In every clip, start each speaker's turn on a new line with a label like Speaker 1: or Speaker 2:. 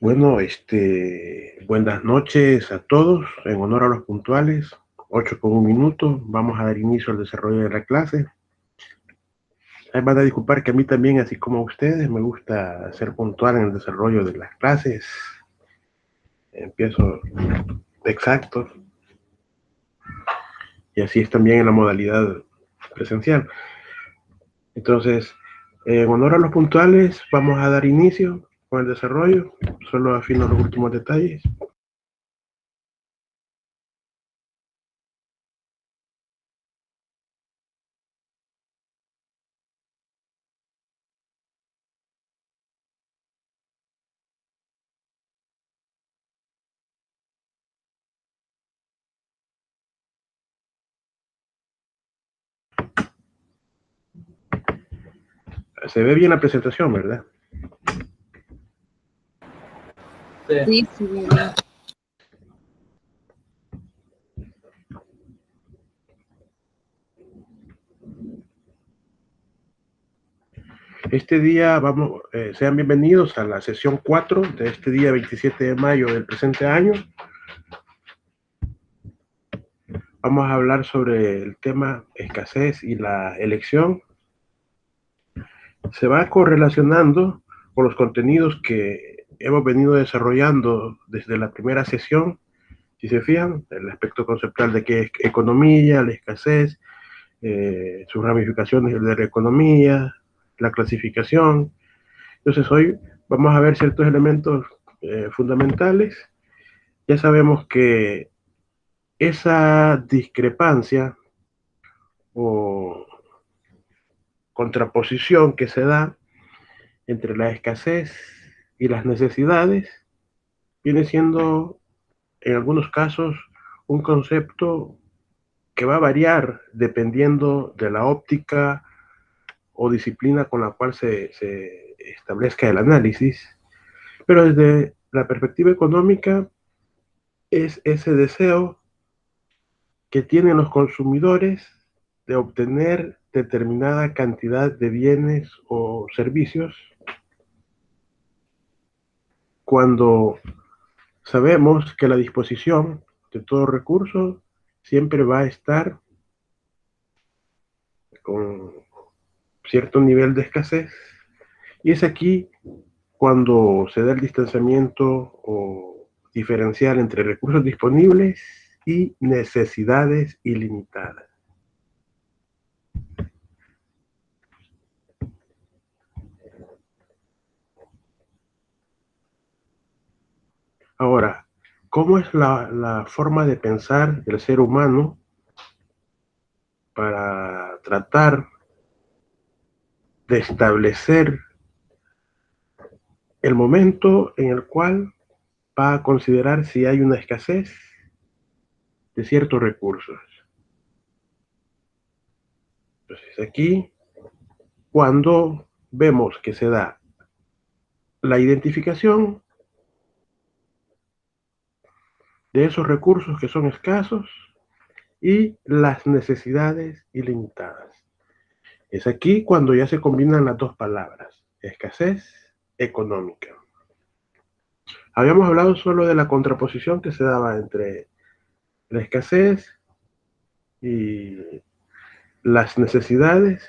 Speaker 1: Bueno, buenas noches a todos. En honor a los puntuales, 8:01, vamos a dar inicio al desarrollo de la clase. Van a disculpar que a mí también, así como a ustedes, me gusta ser puntual en el desarrollo de las clases. Empiezo exacto, y así es también en la modalidad presencial. Entonces, en honor a los puntuales, vamos a dar inicio con el desarrollo. Solo afino los últimos detalles. Se ve bien la presentación, ¿verdad?
Speaker 2: Sí, sí, bien.
Speaker 1: Este día sean bienvenidos a la sesión 4 de este día 27 de mayo del presente año. Vamos a hablar sobre el tema escasez y la elección. Se va correlacionando con los contenidos que hemos venido desarrollando desde la primera sesión. Si se fijan, el aspecto conceptual de qué es economía, la escasez, sus ramificaciones de la economía, la clasificación. Entonces hoy vamos a ver ciertos elementos fundamentales. Ya sabemos que esa discrepancia o contraposición que se da entre la escasez y las necesidades viene siendo en algunos casos un concepto que va a variar dependiendo de la óptica o disciplina con la cual se establezca el análisis, pero desde la perspectiva económica es ese deseo que tienen los consumidores de obtener determinada cantidad de bienes o servicios cuando sabemos que la disposición de todo recurso siempre va a estar con cierto nivel de escasez. Y es aquí cuando se da el distanciamiento o diferencial entre recursos disponibles y necesidades ilimitadas. Ahora, ¿cómo es la forma de pensar del ser humano para tratar de establecer el momento en el cual va a considerar si hay una escasez de ciertos recursos? Entonces, aquí, cuando vemos que se da la identificación de esos recursos que son escasos y las necesidades ilimitadas. Es aquí cuando ya se combinan las dos palabras, escasez económica. Habíamos hablado solo de la contraposición que se daba entre la escasez y las necesidades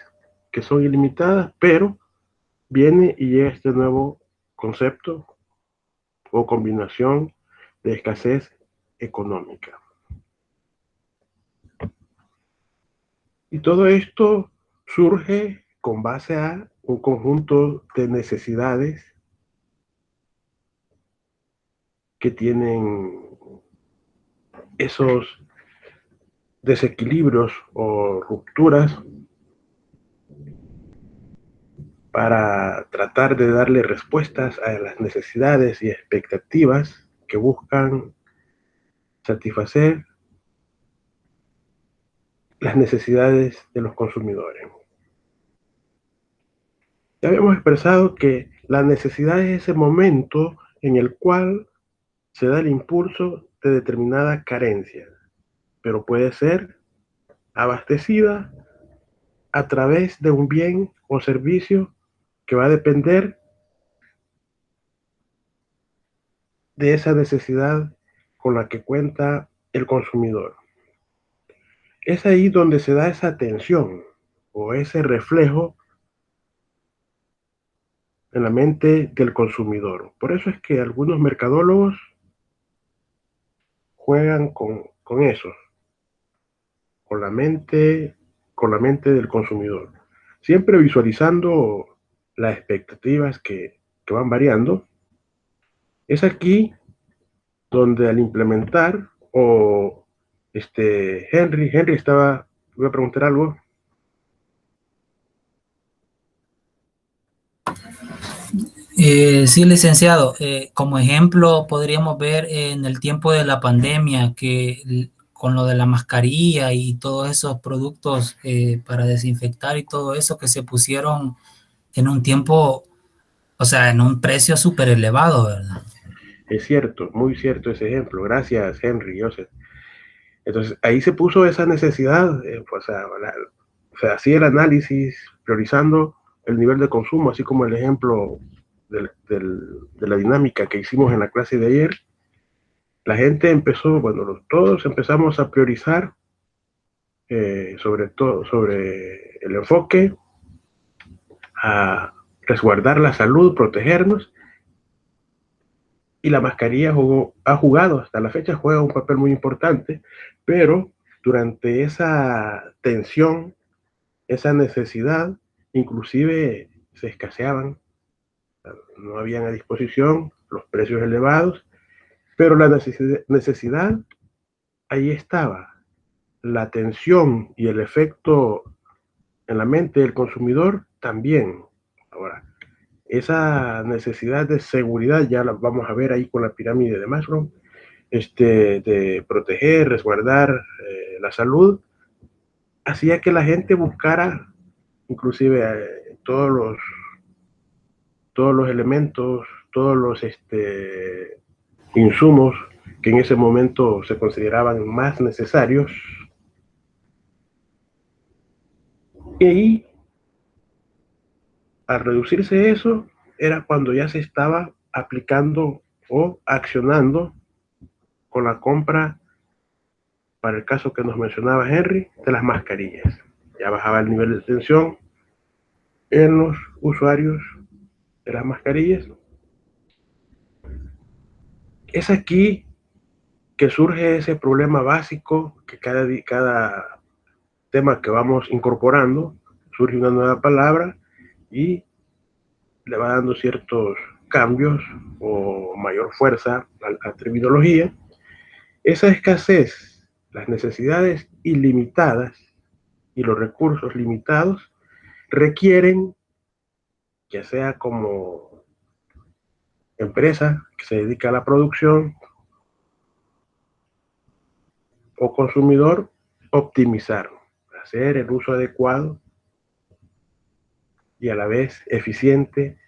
Speaker 1: que son ilimitadas, pero viene y llega este nuevo concepto o combinación de escasez económica. Y todo esto surge con base a un conjunto de necesidades que tienen esos desequilibrios o rupturas para tratar de darle respuestas a las necesidades y expectativas que buscan satisfacer las necesidades de los consumidores. Ya habíamos expresado que la necesidad es ese momento en el cual se da el impulso de determinada carencia, pero puede ser abastecida a través de un bien o servicio que va a depender de esa necesidad con la que cuenta el consumidor. Es ahí donde se da esa tensión o ese reflejo en la mente del consumidor. Por eso es que algunos mercadólogos juegan con eso, con con la mente del consumidor, siempre visualizando las expectativas que van variando. Es aquí donde al implementar, o Henry estaba, voy a preguntar algo.
Speaker 3: Sí, licenciado. Como ejemplo, podríamos ver en el tiempo de la pandemia que con lo de la mascarilla y todos esos productos para desinfectar y todo eso que se pusieron en un tiempo, o sea, en un precio súper elevado, ¿verdad?
Speaker 1: Es cierto, muy cierto ese ejemplo. Gracias, Henry, Joseph. Entonces, ahí se puso esa necesidad, o sea, hacía el análisis priorizando el nivel de consumo, así como el ejemplo de la dinámica que hicimos en la clase de ayer. La gente empezó, bueno, todos empezamos a priorizar sobre todo sobre el enfoque a resguardar la salud, protegernos, y la mascarilla ha jugado, hasta la fecha juega un papel muy importante, pero durante esa tensión, esa necesidad, inclusive se escaseaban, no habían a disposición, los precios elevados, pero la necesidad ahí estaba. La tensión y el efecto en la mente del consumidor también. Ahora, esa necesidad de seguridad ya la vamos a ver ahí con la pirámide de Maslow, de proteger, resguardar la salud, hacía que la gente buscara inclusive todos los elementos, todos los insumos que en ese momento se consideraban más necesarios. Y ahí, al reducirse eso, era cuando ya se estaba aplicando o accionando con la compra, para el caso que nos mencionaba Henry, de las mascarillas. Ya bajaba el nivel de tensión en los usuarios de las mascarillas. Es aquí que surge ese problema básico que cada tema que vamos incorporando, surge una nueva palabra y le va dando ciertos cambios o mayor fuerza a la terminología. Esa escasez, las necesidades ilimitadas y los recursos limitados requieren, ya sea como empresa que se dedica a la producción o consumidor, optimizar, hacer el uso adecuado y a la vez eficiente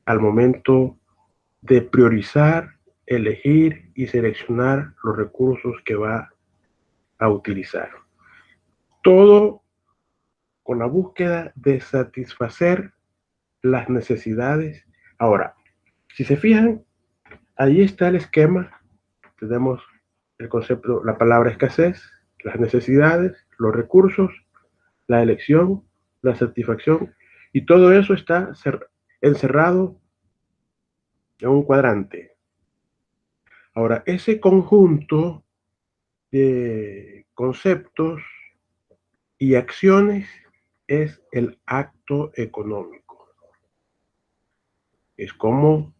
Speaker 1: al momento de priorizar, elegir y seleccionar los recursos que va a utilizar. Todo con la búsqueda de satisfacer las necesidades. Ahora, si se fijan, ahí está el esquema. Tenemos el concepto, la palabra escasez, las necesidades, los recursos, la elección, la satisfacción, y todo eso está encerrado en un cuadrante. Ahora, ese conjunto de conceptos y acciones es el acto económico. Es como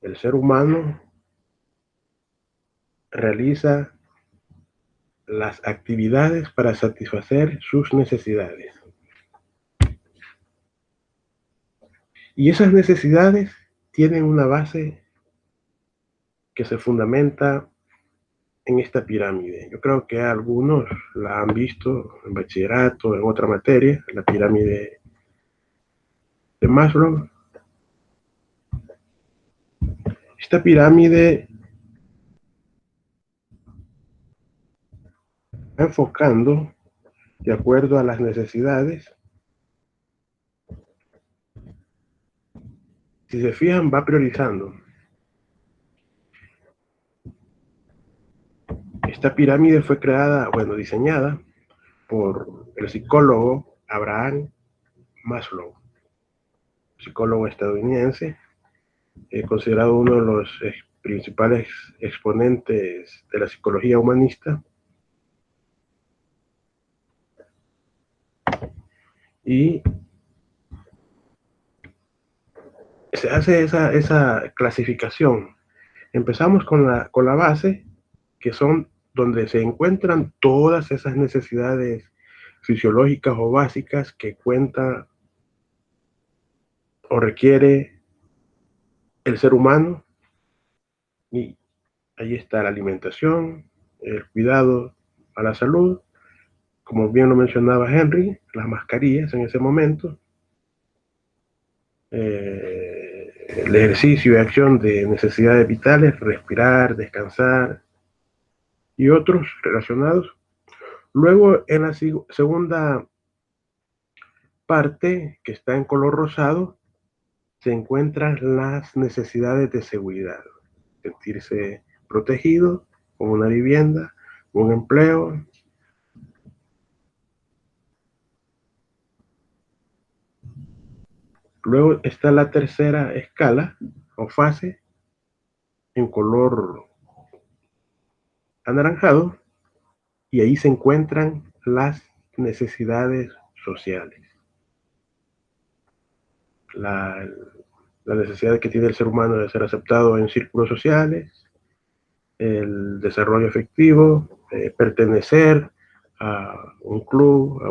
Speaker 1: el ser humano realiza las actividades para satisfacer sus necesidades. Y esas necesidades tienen una base que se fundamenta en esta pirámide. Yo creo que algunos la han visto en bachillerato, en otra materia, la pirámide de Maslow. Esta pirámide va enfocando de acuerdo a las necesidades. Si se fijan, va priorizando. Esta pirámide fue creada, bueno, diseñada por el psicólogo Abraham Maslow, psicólogo estadounidense, considerado uno de los principales exponentes de la psicología humanista. Y se hace esa clasificación. Empezamos con la base, que son donde se encuentran todas esas necesidades fisiológicas o básicas que cuenta o requiere el ser humano. Y ahí está la alimentación, el cuidado a la salud, como bien lo mencionaba Henry, las mascarillas en ese momento, el ejercicio y acción de necesidades vitales, respirar, descansar y otros relacionados. Luego, en la segunda parte, que está en color rosado, se encuentran las necesidades de seguridad, sentirse protegido con una vivienda, un empleo. Luego está la tercera escala o fase en color anaranjado, y ahí se encuentran las necesidades sociales. La necesidad que tiene el ser humano de ser aceptado en círculos sociales, el desarrollo afectivo, pertenecer a un club,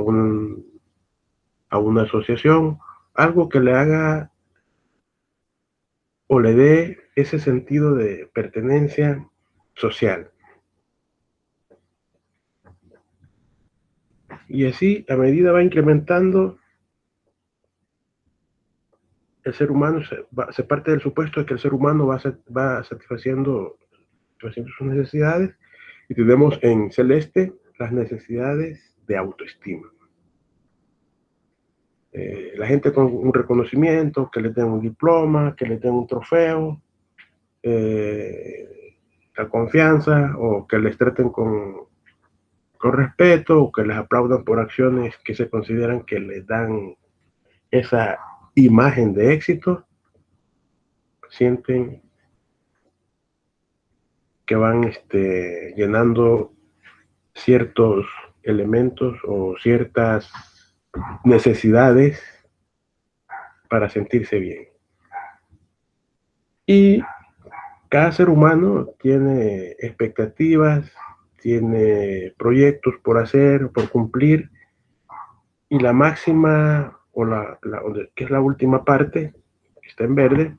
Speaker 1: a una asociación, algo que le haga o le dé ese sentido de pertenencia social. Y así, a medida va incrementando, el ser humano se parte del supuesto de que el ser humano va satisfaciendo sus necesidades, y tenemos en celeste las necesidades de autoestima. La gente con un reconocimiento, que le den un diploma, que le den un trofeo, la confianza, o que les traten con respeto, o que les aplaudan por acciones que se consideran que les dan esa imagen de éxito. Sienten que van llenando ciertos elementos o ciertas necesidades para sentirse bien. Y cada ser humano tiene expectativas, tiene proyectos por hacer, por cumplir, y la máxima, o que es la última parte, que está en verde,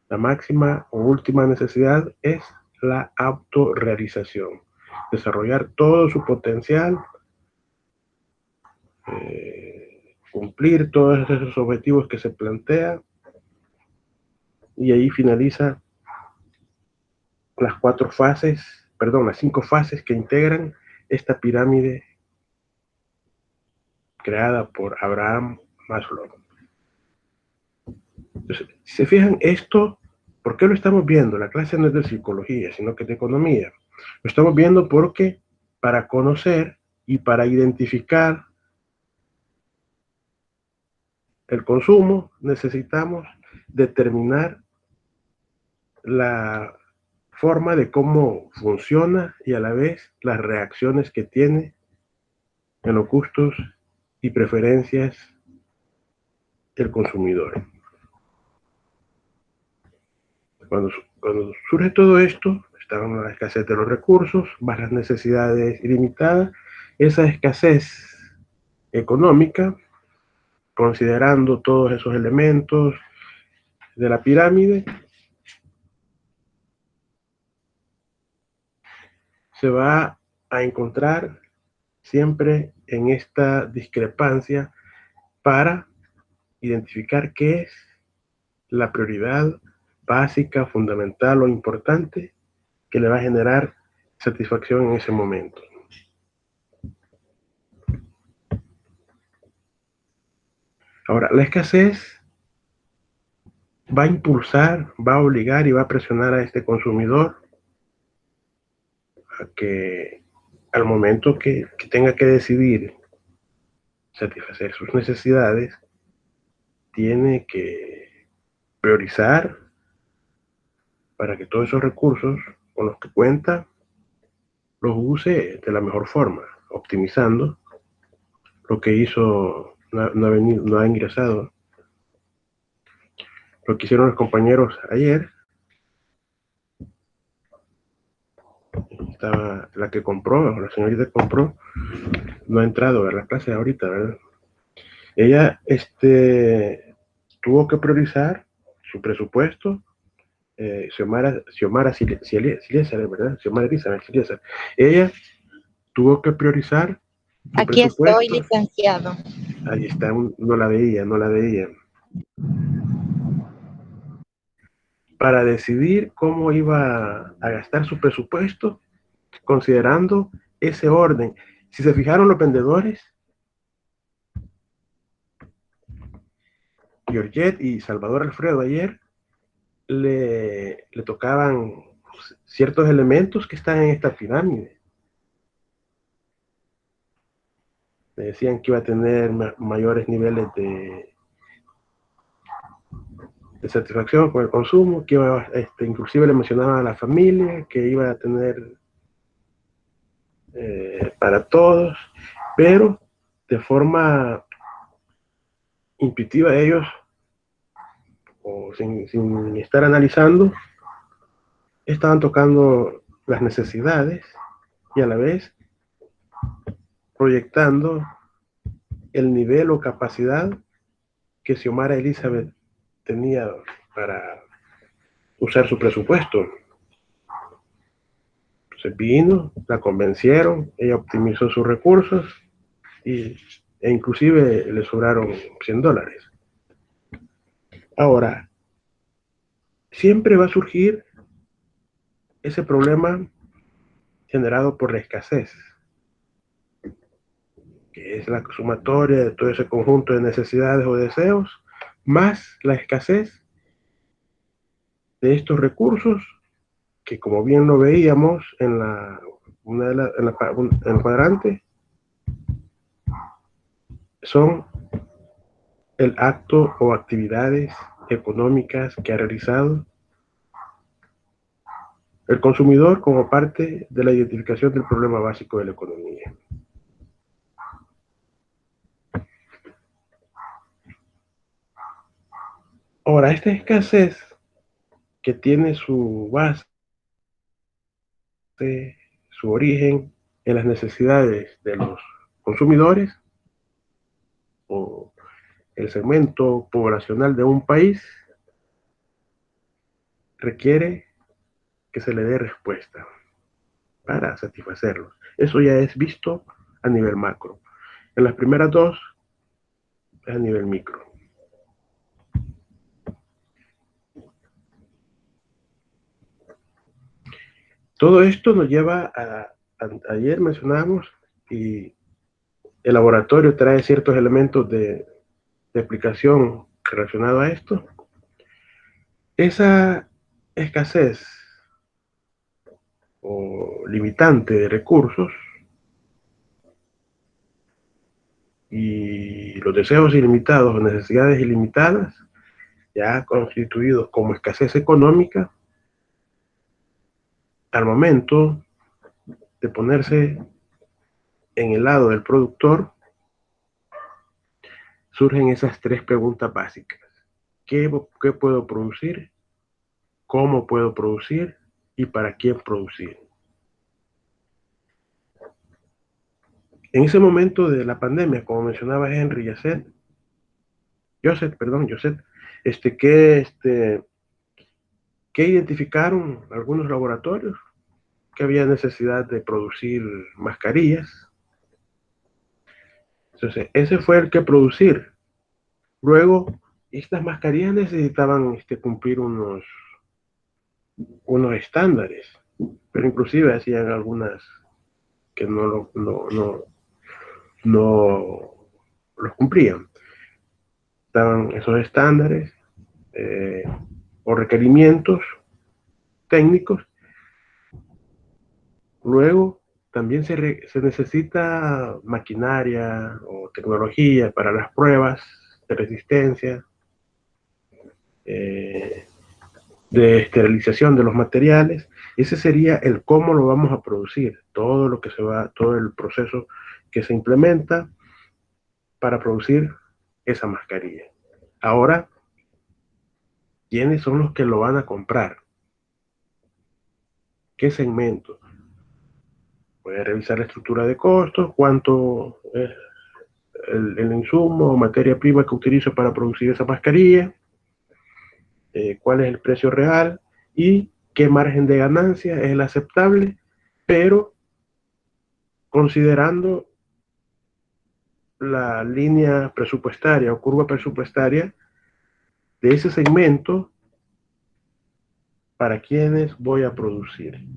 Speaker 1: la máxima o última necesidad es la autorrealización. Desarrollar todo su potencial, cumplir todos esos objetivos que se plantea, y ahí finaliza las las 5 fases que integran esta pirámide creada por Abraham Maslow. Entonces, si se fijan, esto, ¿por qué lo estamos viendo? La clase no es de psicología, sino que es de economía. Lo estamos viendo porque para conocer y para identificar el consumo necesitamos determinar la forma de cómo funciona y a la vez las reacciones que tiene en los gustos y preferencias el consumidor. Cuando surge todo esto, están la escasez de los recursos, más las necesidades ilimitadas. Esa escasez económica, considerando todos esos elementos de la pirámide, se va a encontrar siempre en esta discrepancia para identificar qué es la prioridad básica, fundamental o importante que le va a generar satisfacción en ese momento. Ahora, la escasez va a impulsar, va a obligar y va a presionar a este consumidor a que al momento que tenga que decidir satisfacer sus necesidades, tiene que priorizar para que todos esos recursos con los que cuenta los use de la mejor forma, optimizando lo que hizo, no ha ingresado, lo que hicieron los compañeros ayer. Estaba la que compró, la señorita que compró, no ha entrado a la clase ahorita, ¿verdad? Ella tuvo que priorizar su presupuesto. Xiomara Elizabeth, ¿verdad? Xiomara Elizabeth. Ella tuvo que priorizar su
Speaker 2: Aquí estoy,
Speaker 1: presupuesto.
Speaker 2: licenciado.
Speaker 1: Ahí está, no la veía. Para decidir cómo iba a gastar su presupuesto, considerando ese orden. Si se fijaron los vendedores, Georgette y Salvador Alfredo ayer le tocaban ciertos elementos que están en esta pirámide. Le decían que iba a tener mayores niveles de satisfacción con el consumo, que iba, inclusive le mencionaban a la familia, que iba a tener para todos, pero de forma intuitiva ellos, o sin estar analizando, estaban tocando las necesidades y a la vez proyectando el nivel o capacidad que Xiomara Elizabeth tenía para usar su presupuesto. Se vino, la convencieron, ella optimizó sus recursos e inclusive le sobraron $100. Ahora, siempre va a surgir ese problema generado por la escasez, que es la sumatoria de todo ese conjunto de necesidades o deseos, más la escasez de estos recursos, que como bien lo veíamos en el cuadrante, son el acto o actividades económicas que ha realizado el consumidor como parte de la identificación del problema básico de la economía. Ahora, esta escasez que tiene su base, su origen en las necesidades de los consumidores o el segmento poblacional de un país, requiere que se le dé respuesta para satisfacerlos. Eso ya es visto a nivel macro. En las primeras dos es a nivel micro. Todo esto nos lleva ayer mencionamos, y el laboratorio trae ciertos elementos de explicación relacionados a esto. Esa escasez o limitante de recursos y los deseos ilimitados o necesidades ilimitadas, ya constituidos como escasez económica, al momento de ponerse en el lado del productor, surgen esas tres preguntas básicas. ¿Qué puedo producir? ¿Cómo puedo producir? ¿Y para quién producir? En ese momento de la pandemia, como mencionaba Henry Joseph, que identificaron algunos laboratorios que había necesidad de producir mascarillas. Entonces, ese fue el que producir. Luego, estas mascarillas necesitaban cumplir unos estándares, pero inclusive hacían algunas que no los cumplían. Estaban esos estándares o requerimientos técnicos, Luego, también se necesita maquinaria o tecnología para las pruebas de resistencia, de esterilización de los materiales. Ese sería el cómo lo vamos a producir, todo lo que se va, todo el proceso que se implementa para producir esa mascarilla. Ahora, ¿quiénes son los que lo van a comprar? ¿Qué segmento? Puede revisar la estructura de costos, cuánto es el insumo o materia prima que utilizo para producir esa mascarilla, cuál es el precio real y qué margen de ganancia es el aceptable, pero considerando la línea presupuestaria o curva presupuestaria de ese segmento para quienes voy a producir.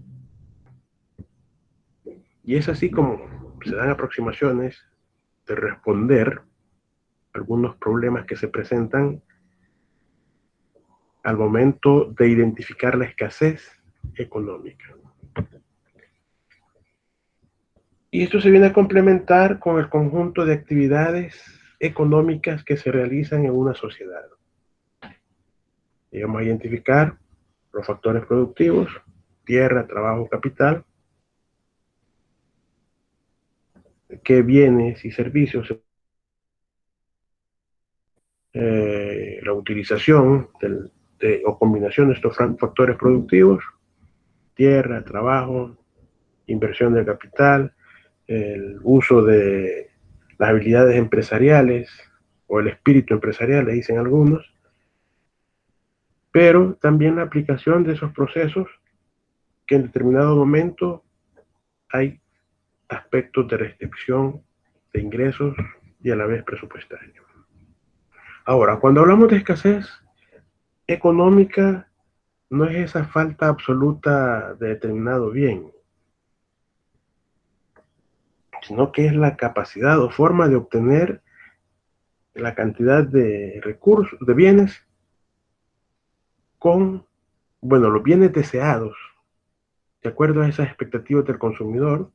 Speaker 1: Y es así como se dan aproximaciones de responder algunos problemas que se presentan al momento de identificar la escasez económica. Y esto se viene a complementar con el conjunto de actividades económicas que se realizan en una sociedad. Y vamos a identificar los factores productivos: tierra, trabajo, capital, qué bienes y servicios, la utilización o combinación de estos factores productivos: tierra, trabajo, inversión del capital, el uso de las habilidades empresariales o el espíritu empresarial, le dicen algunos, pero también la aplicación de esos procesos que en determinado momento hay aspectos de restricción de ingresos y a la vez presupuestario. Ahora, cuando hablamos de escasez económica, no es esa falta absoluta de determinado bien, sino que es la capacidad o forma de obtener la cantidad de recursos, de bienes, con, bueno, los bienes deseados, de acuerdo a esas expectativas del consumidor,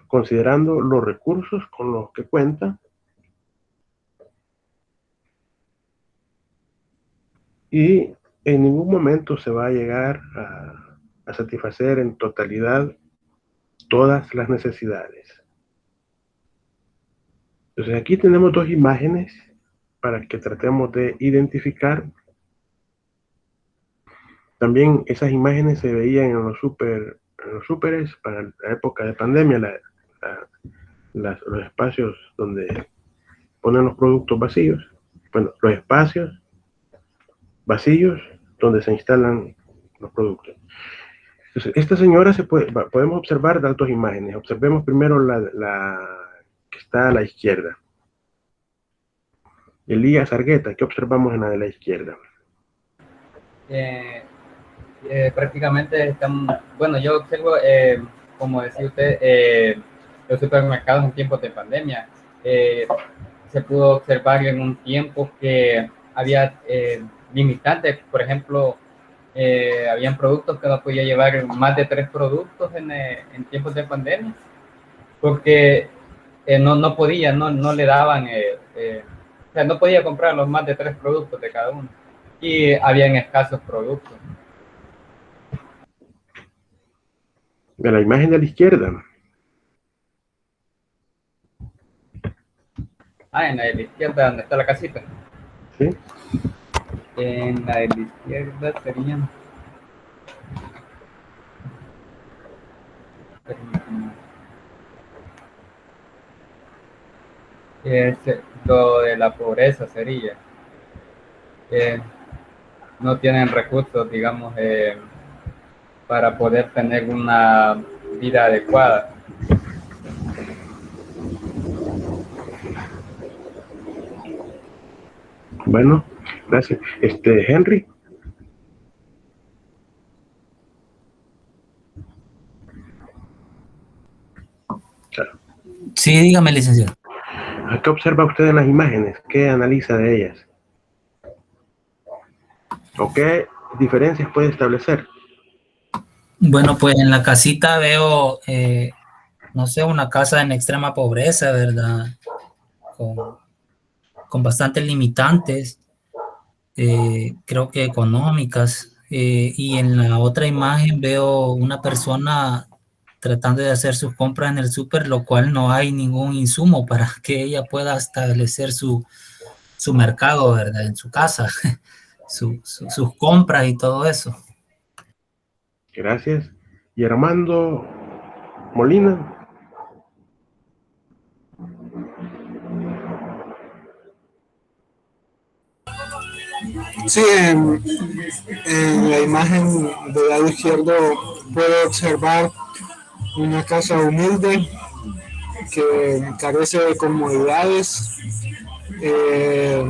Speaker 1: considerando los recursos con los que cuenta y en ningún momento se va a llegar a satisfacer en totalidad todas las necesidades. Entonces aquí tenemos dos imágenes para que tratemos de identificar. También esas imágenes se veían en los súperes para la época de pandemia, los espacios donde ponen los productos vacíos, bueno, los espacios vacíos donde se instalan los productos. Entonces, esta señora podemos observar las dos imágenes. Observemos primero la que está a la izquierda. Elías Argueta, ¿qué observamos en la de la izquierda?
Speaker 2: Prácticamente están, bueno, yo observo, como decía usted, los supermercados en tiempos de pandemia. Se pudo observar en un tiempo que había limitantes, por ejemplo, habían productos que no podía llevar más de 3 productos en tiempos de pandemia, porque no podía, no le daban, o sea, no podía comprar los más de 3 productos de cada uno, y habían escasos productos.
Speaker 1: De la imagen de la izquierda.
Speaker 2: En la de la izquierda, donde está la casita.
Speaker 1: ¿Sí?
Speaker 2: En la de la izquierda serían... Lo de la pobreza sería. No tienen recursos, digamos, para poder tener una vida adecuada.
Speaker 1: Bueno, gracias. Henry.
Speaker 3: Sí, dígame, licenciado.
Speaker 1: ¿Qué observa usted en las imágenes? ¿Qué analiza de ellas? ¿O qué diferencias puede establecer?
Speaker 3: Bueno, pues en la casita veo, no sé, una casa en extrema pobreza, ¿verdad? Con bastantes limitantes, creo que económicas. Y en la otra imagen veo una persona tratando de hacer sus compras en el súper, lo cual no hay ningún insumo para que ella pueda establecer su mercado, ¿verdad? En su casa, sus compras y todo eso.
Speaker 1: Gracias. Y Armando Molina.
Speaker 4: Sí, en la imagen del lado izquierdo puedo observar una casa humilde que carece de comodidades. Eh,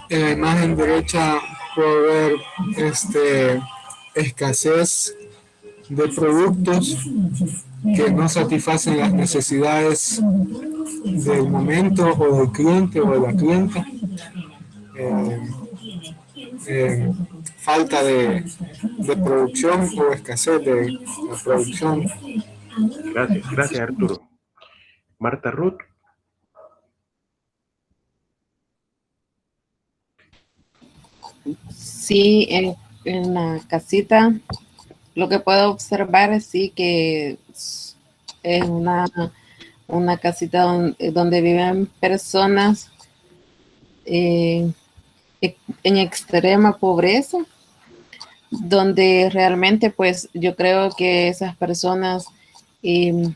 Speaker 4: en la imagen derecha puedo ver escasez de productos que no satisfacen las necesidades del momento o del cliente o de la clienta. Eh, eh, falta de producción o escasez de la producción.
Speaker 1: Gracias, gracias Arturo. Marta Ruth.
Speaker 5: Sí, en la casita lo que puedo observar es sí que es una casita donde viven personas eh, en extrema pobreza, donde realmente pues yo creo que esas personas, eh,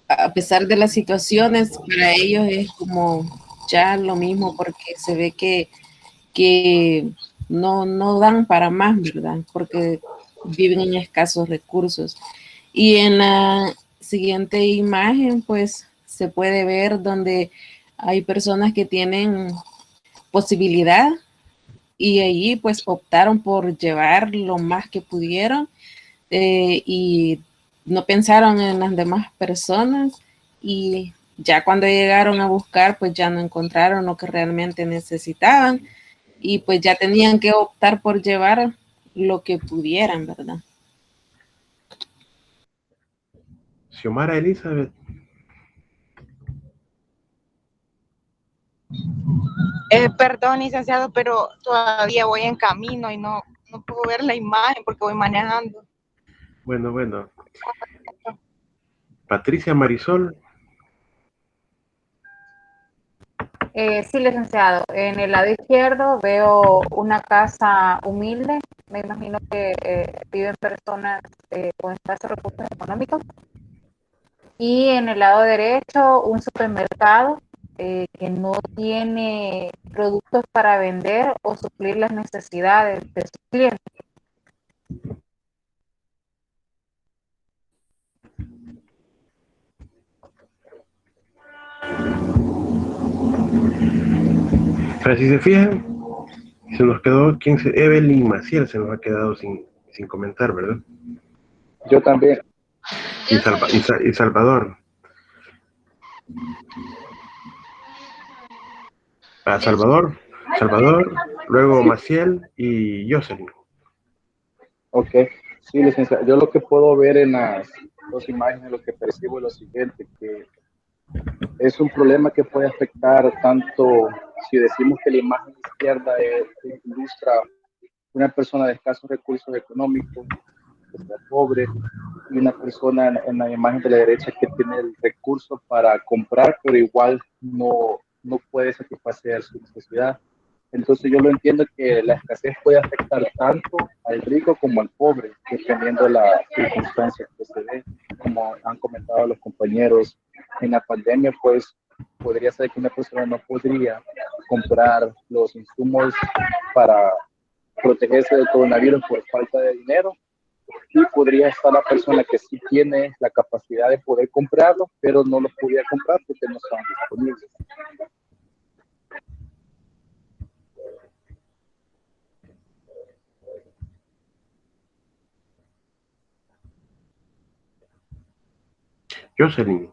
Speaker 5: a pesar de las situaciones, para ellos es como ya lo mismo porque se ve que no dan para más, ¿verdad? Porque viven en escasos recursos. Y en la siguiente imagen, pues se puede ver donde hay personas que tienen posibilidad y allí pues optaron por llevar lo más que pudieron, y no pensaron en las demás personas, y ya cuando llegaron a buscar pues ya no encontraron lo que realmente necesitaban y pues ya tenían que optar por llevar lo que pudieran, ¿verdad?
Speaker 1: Xiomara Elizabeth.
Speaker 6: Perdón, licenciado, pero todavía voy en camino y no puedo ver la imagen porque voy manejando.
Speaker 1: Bueno. Patricia Marisol.
Speaker 7: Sí, licenciado. En el lado izquierdo veo una casa humilde. Me imagino que viven personas con escasos recursos económicos. Y en el lado derecho, un supermercado que no tiene productos para vender o suplir las necesidades de sus clientes.
Speaker 1: Pero si se fijan, se nos quedó, Evelyn Maciel se nos ha quedado sin comentar, ¿verdad?
Speaker 8: Yo también.
Speaker 1: Y Salvador. Salvador, luego Maciel y Jocelyn.
Speaker 8: Ok, sí, licenciado. Yo lo que puedo ver en las dos imágenes, lo que percibo es lo siguiente, que es un problema que puede afectar tanto, si decimos que la imagen izquierda ilustra una persona de escasos recursos económicos, que sea pobre, y una persona en la imagen de la derecha que tiene el recurso para comprar, pero igual no puede satisfacer su necesidad. Entonces yo lo entiendo que la escasez puede afectar tanto al rico como al pobre, dependiendo de las circunstancias que se den. Como han comentado los compañeros, en la pandemia pues podría ser que una persona no podría comprar los insumos para protegerse del coronavirus por falta de dinero, y podría estar la persona que sí tiene la capacidad de poder comprarlo, pero no lo podía comprar porque no estaban disponibles.
Speaker 1: Jocelyn.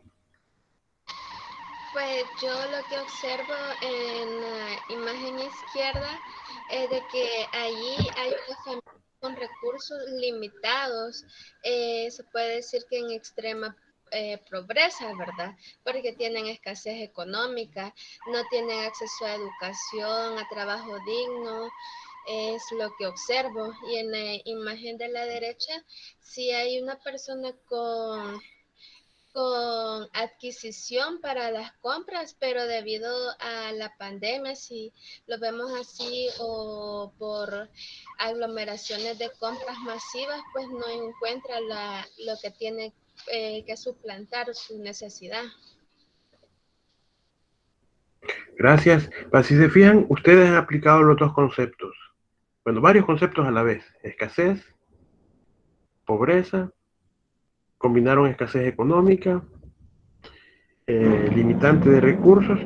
Speaker 9: Pues yo lo que observo en la imagen izquierda es de que allí hay una familia con recursos limitados, se puede decir que en extrema pobreza, ¿verdad? Porque tienen escasez económica, no tienen acceso a educación, a trabajo digno, es lo que observo. Y en la imagen de la derecha, si hay una persona con adquisición para las compras, pero debido a la pandemia, si lo vemos así o por aglomeraciones de compras masivas, pues no encuentra lo que tiene que suplantar su necesidad.
Speaker 1: Gracias. Pues, si se fijan, ustedes han aplicado los dos conceptos. Bueno, varios conceptos a la vez. Escasez, pobreza, combinaron escasez económica, limitante de recursos.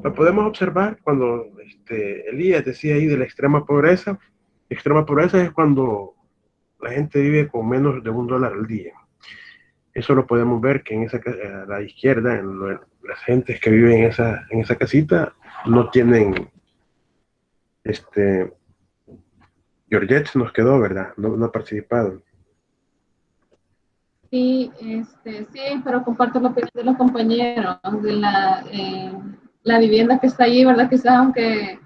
Speaker 1: Lo podemos observar cuando Elías decía ahí de la extrema pobreza. Extrema pobreza es cuando la gente vive con menos de $1 al día. Eso lo podemos ver que a la izquierda, las gentes que viven en esa casita, no tienen, Georgette se nos quedó, ¿verdad? No ha participado.
Speaker 10: Sí, sí, pero comparto la opinión de los compañeros, de la vivienda que está allí, ¿verdad? Quizás aunque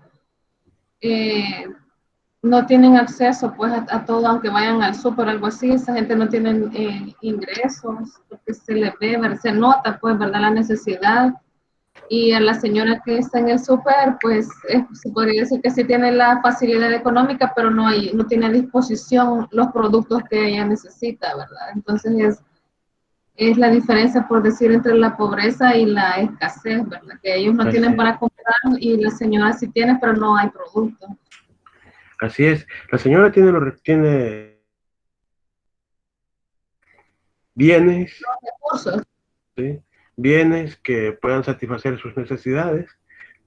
Speaker 10: no tienen acceso pues a todo, aunque vayan al súper o algo así, esa gente no tiene ingresos, porque se le ve, se nota pues, ¿verdad? La necesidad. Y a la señora que está en el súper, pues se podría decir que sí tiene la facilidad económica, pero no tiene a disposición los productos que ella necesita, ¿verdad? Entonces es la diferencia, por decir, entre la pobreza y la escasez, ¿verdad? Que ellos no tienen para comprar y la señora sí tiene, pero no hay productos.
Speaker 1: Así es. La señora tiene bienes, ¿sí? Bienes que puedan satisfacer sus necesidades,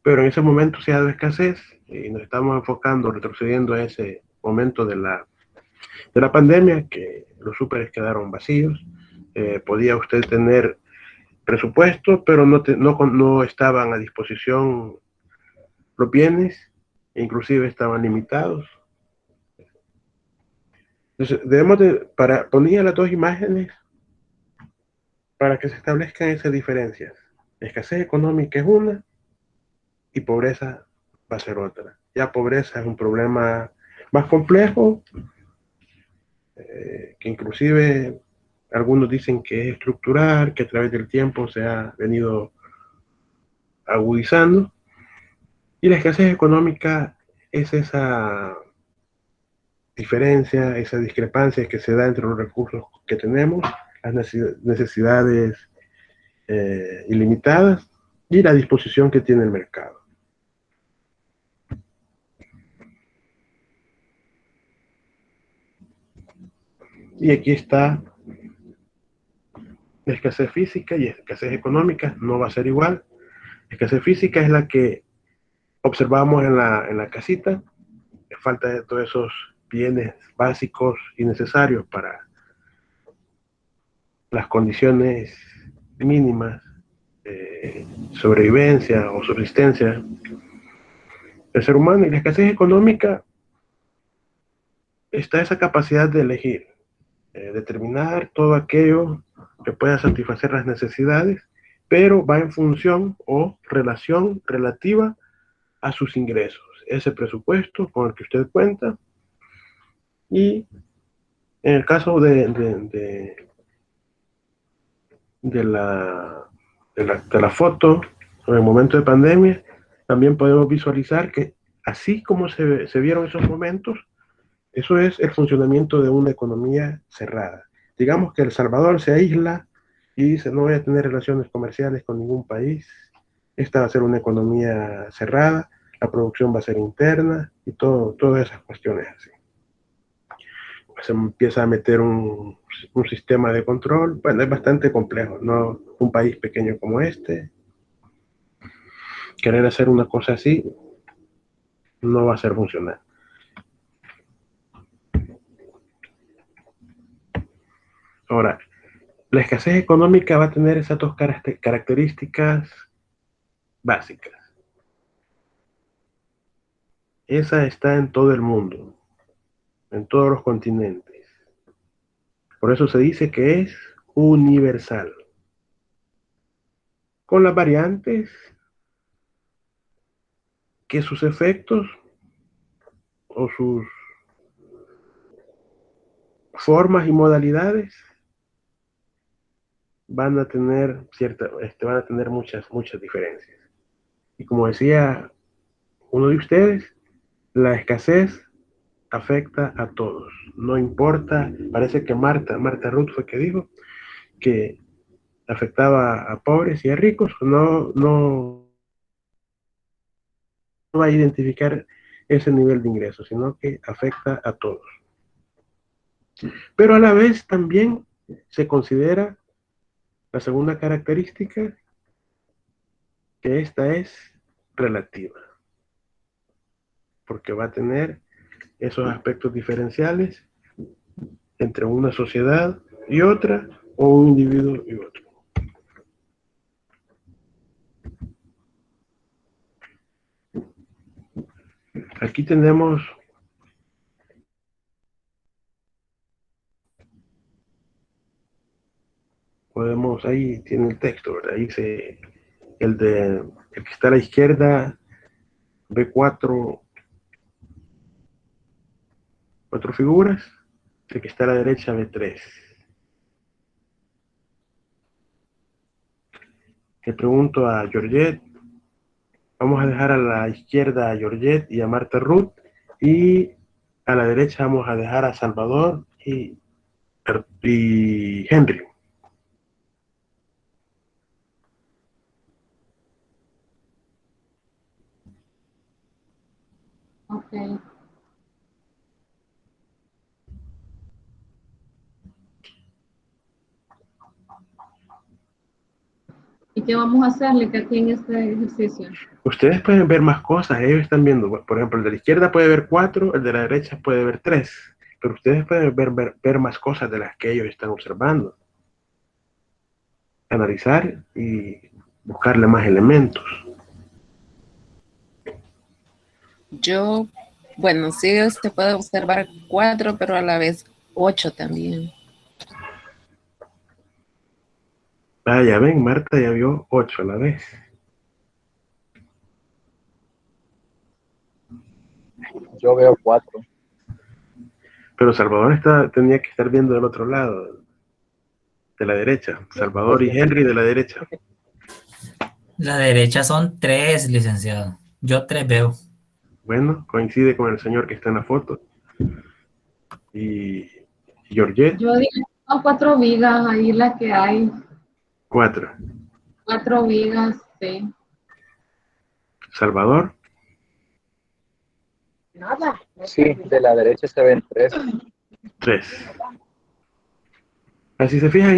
Speaker 1: pero en ese momento se ha dado escasez y nos estamos enfocando, retrocediendo a ese momento de la pandemia, que los súperes quedaron vacíos. Podía usted tener presupuesto, pero no estaban a disposición los bienes, inclusive estaban limitados. Entonces, ponía las dos imágenes para que se establezcan esas diferencias. Escasez económica es una y pobreza va a ser otra. Ya pobreza es un problema más complejo, que inclusive algunos dicen que es estructural, que a través del tiempo se ha venido agudizando. Y la escasez económica es esa diferencia, esa discrepancia que se da entre los recursos que tenemos, las necesidades ilimitadas y la disposición que tiene el mercado. Y aquí está la escasez física y escasez económica, no va a ser igual. La escasez física es la que observamos en la casita, falta de todos esos bienes básicos y necesarios para las condiciones mínimas de sobrevivencia o subsistencia del ser humano. Y la escasez económica está esa capacidad de elegir, determinar todo aquello que pueda satisfacer las necesidades, pero va en función o relación relativa a sus ingresos, ese presupuesto con el que usted cuenta. Y en el caso de la foto, en el momento de pandemia, también podemos visualizar que así como se vieron esos momentos, eso es el funcionamiento de una economía cerrada. Digamos que El Salvador se aísla y dice: no voy a tener relaciones comerciales con ningún país, esta va a ser una economía cerrada, la producción va a ser interna y todas esas cuestiones así. Se empieza a meter un sistema de control. Bueno, es bastante complejo, ¿no? Un país pequeño como este, querer hacer una cosa así no va a ser funcional. Ahora, la escasez económica va a tener esas dos características básicas. Esa está en todo el mundo. en todos los continentes. Por eso se dice que es universal. Con las variantes que sus efectos o sus formas y modalidades van a tener muchas diferencias. Y como decía uno de ustedes, la escasez afecta a todos. No importa, parece que Marta Ruth fue que dijo que afectaba a pobres y a ricos. No va a identificar ese nivel de ingreso, sino que afecta a todos. Pero a la vez también se considera la segunda característica, que esta es relativa, porque va a tener esos aspectos diferenciales entre una sociedad y otra, o un individuo y otro. Aquí tenemos ahí tiene el texto, ¿verdad? Ahí dice el que está a la izquierda ve cuatro figuras, el que está a la derecha ve 3. Le pregunto a Georgette, vamos a dejar a la izquierda a Georgette y a Marta Ruth, y a la derecha vamos a dejar a Salvador y Henry.
Speaker 10: Ok. ¿Y qué vamos a hacerle que aquí en este ejercicio?
Speaker 1: Ustedes pueden ver más cosas, ellos están viendo, por ejemplo, el de la izquierda puede ver 4, el de la derecha puede ver 3, pero ustedes pueden ver más cosas de las que ellos están observando, analizar y buscarle más elementos.
Speaker 5: Bueno, sí, usted puede observar 4, pero a la vez 8 también.
Speaker 1: Ah, ya ven, Marta ya vio 8 a la vez.
Speaker 8: Yo veo 4.
Speaker 1: Pero Salvador tenía que estar viendo del otro lado, de la derecha. Salvador y Henry de la derecha.
Speaker 3: La derecha son 3, licenciado. Yo 3 veo.
Speaker 1: Bueno, coincide con el señor que está en la foto. Y Georgette.
Speaker 10: Yo digo, son 4 vigas ahí las que hay.
Speaker 1: 4.
Speaker 10: 4 vigas, sí.
Speaker 1: Salvador.
Speaker 8: Nada. Sí, de la derecha se ven 3.
Speaker 1: 3. Así se fijan,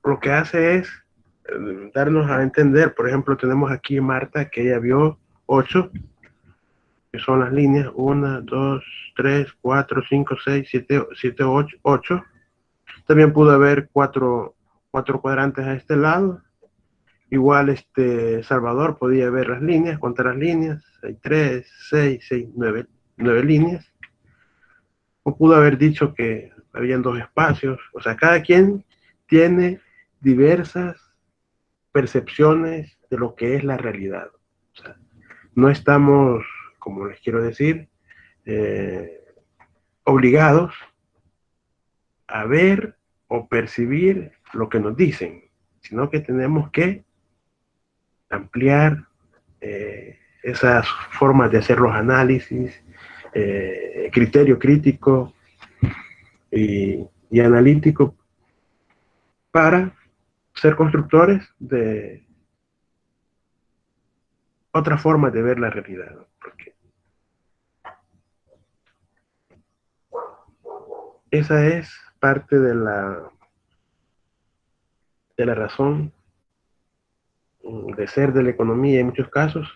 Speaker 1: lo que hace es darnos a entender. Por ejemplo, tenemos aquí Marta, que ella vio 8, que son las líneas 1, 2, 3, 4, 5, 6, 7, 8. También pudo haber 4 cuadrantes a este lado. Igual Salvador podía ver las líneas, contar las líneas. Hay 3, 6, 9 líneas. O pudo haber dicho que habían 2 espacios. O sea, cada quien tiene diversas percepciones de lo que es la realidad. O sea, no estamos, como les quiero decir, obligados a ver o percibir lo que nos dicen, sino que tenemos que ampliar esas formas de hacer los análisis, criterio crítico y analítico, para ser constructores de otra forma de ver la realidad. Porque esa es parte de la razón de ser de la economía en muchos casos,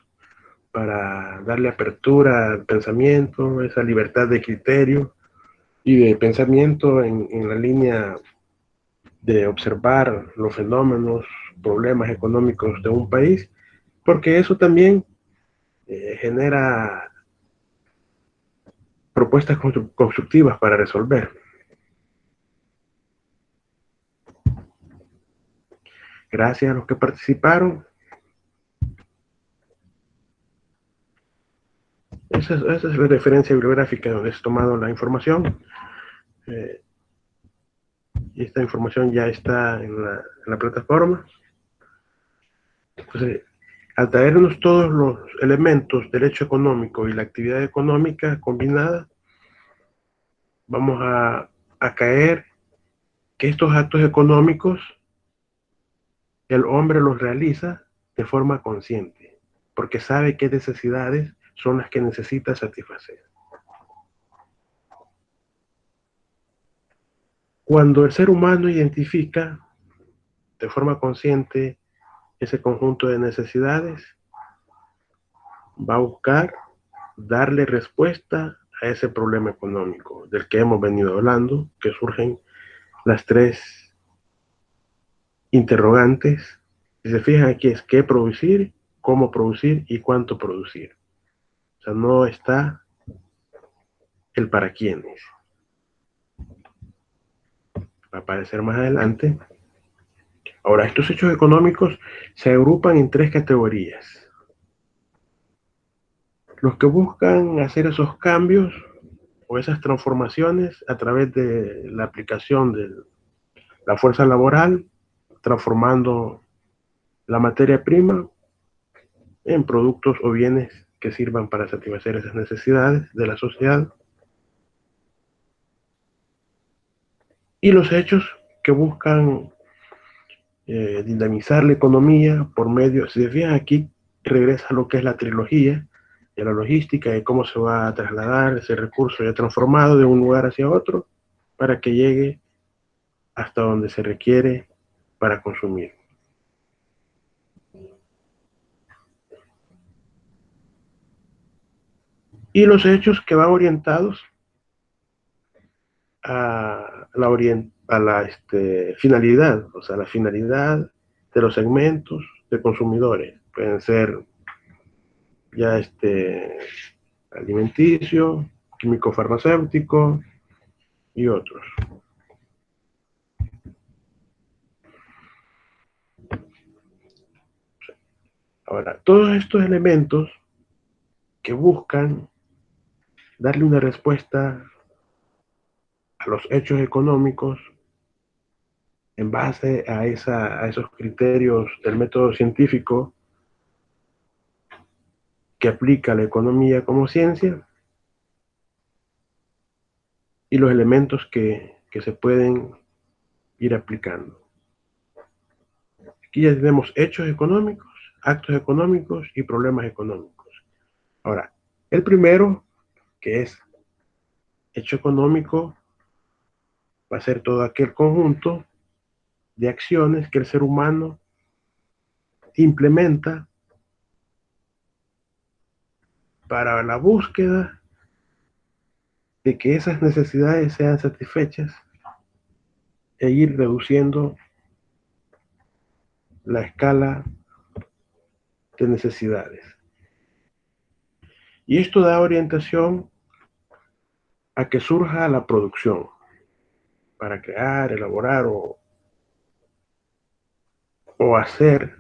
Speaker 1: para darle apertura al pensamiento, esa libertad de criterio y de pensamiento en la línea de observar los fenómenos, problemas económicos de un país, porque eso también genera propuestas constructivas para resolver. Gracias a los que participaron. Esa es la referencia bibliográfica donde he tomado la información. Y esta información ya está en la plataforma. Entonces, al traernos todos los elementos del hecho económico y la actividad económica combinada, vamos a caer que estos actos económicos el hombre los realiza de forma consciente, porque sabe qué necesidades son las que necesita satisfacer. Cuando el ser humano identifica de forma consciente ese conjunto de necesidades, va a buscar darle respuesta a ese problema económico del que hemos venido hablando, que surgen las tres interrogantes. Si se fijan aquí es qué producir, cómo producir y cuánto producir. O sea, no está el para quiénes. Va a aparecer más adelante. Ahora, estos hechos económicos se agrupan en tres categorías. Los que buscan hacer esos cambios o esas transformaciones a través de la aplicación de la fuerza laboral, transformando la materia prima en productos o bienes que sirvan para satisfacer esas necesidades de la sociedad. Y los hechos que buscan dinamizar la economía por medio, si se fijan aquí, regresa a lo que es la trilogía de la logística y cómo se va a trasladar ese recurso ya transformado de un lugar hacia otro para que llegue hasta donde se requiere para consumir. Y los hechos que van orientados a la finalidad, o sea, la finalidad de los segmentos de consumidores. Pueden ser ya alimenticio, químico farmacéutico y otros. Ahora, todos estos elementos que buscan darle una respuesta a los hechos económicos en base a esos criterios del método científico que aplica la economía como ciencia y los elementos que se pueden ir aplicando. Aquí ya tenemos hechos económicos, actos económicos y problemas económicos. Ahora, el primero, que es hecho económico, va a ser todo aquel conjunto de acciones que el ser humano implementa para la búsqueda de que esas necesidades sean satisfechas e ir reduciendo la escala de necesidades. Y esto da orientación a que surja la producción para crear, elaborar o hacer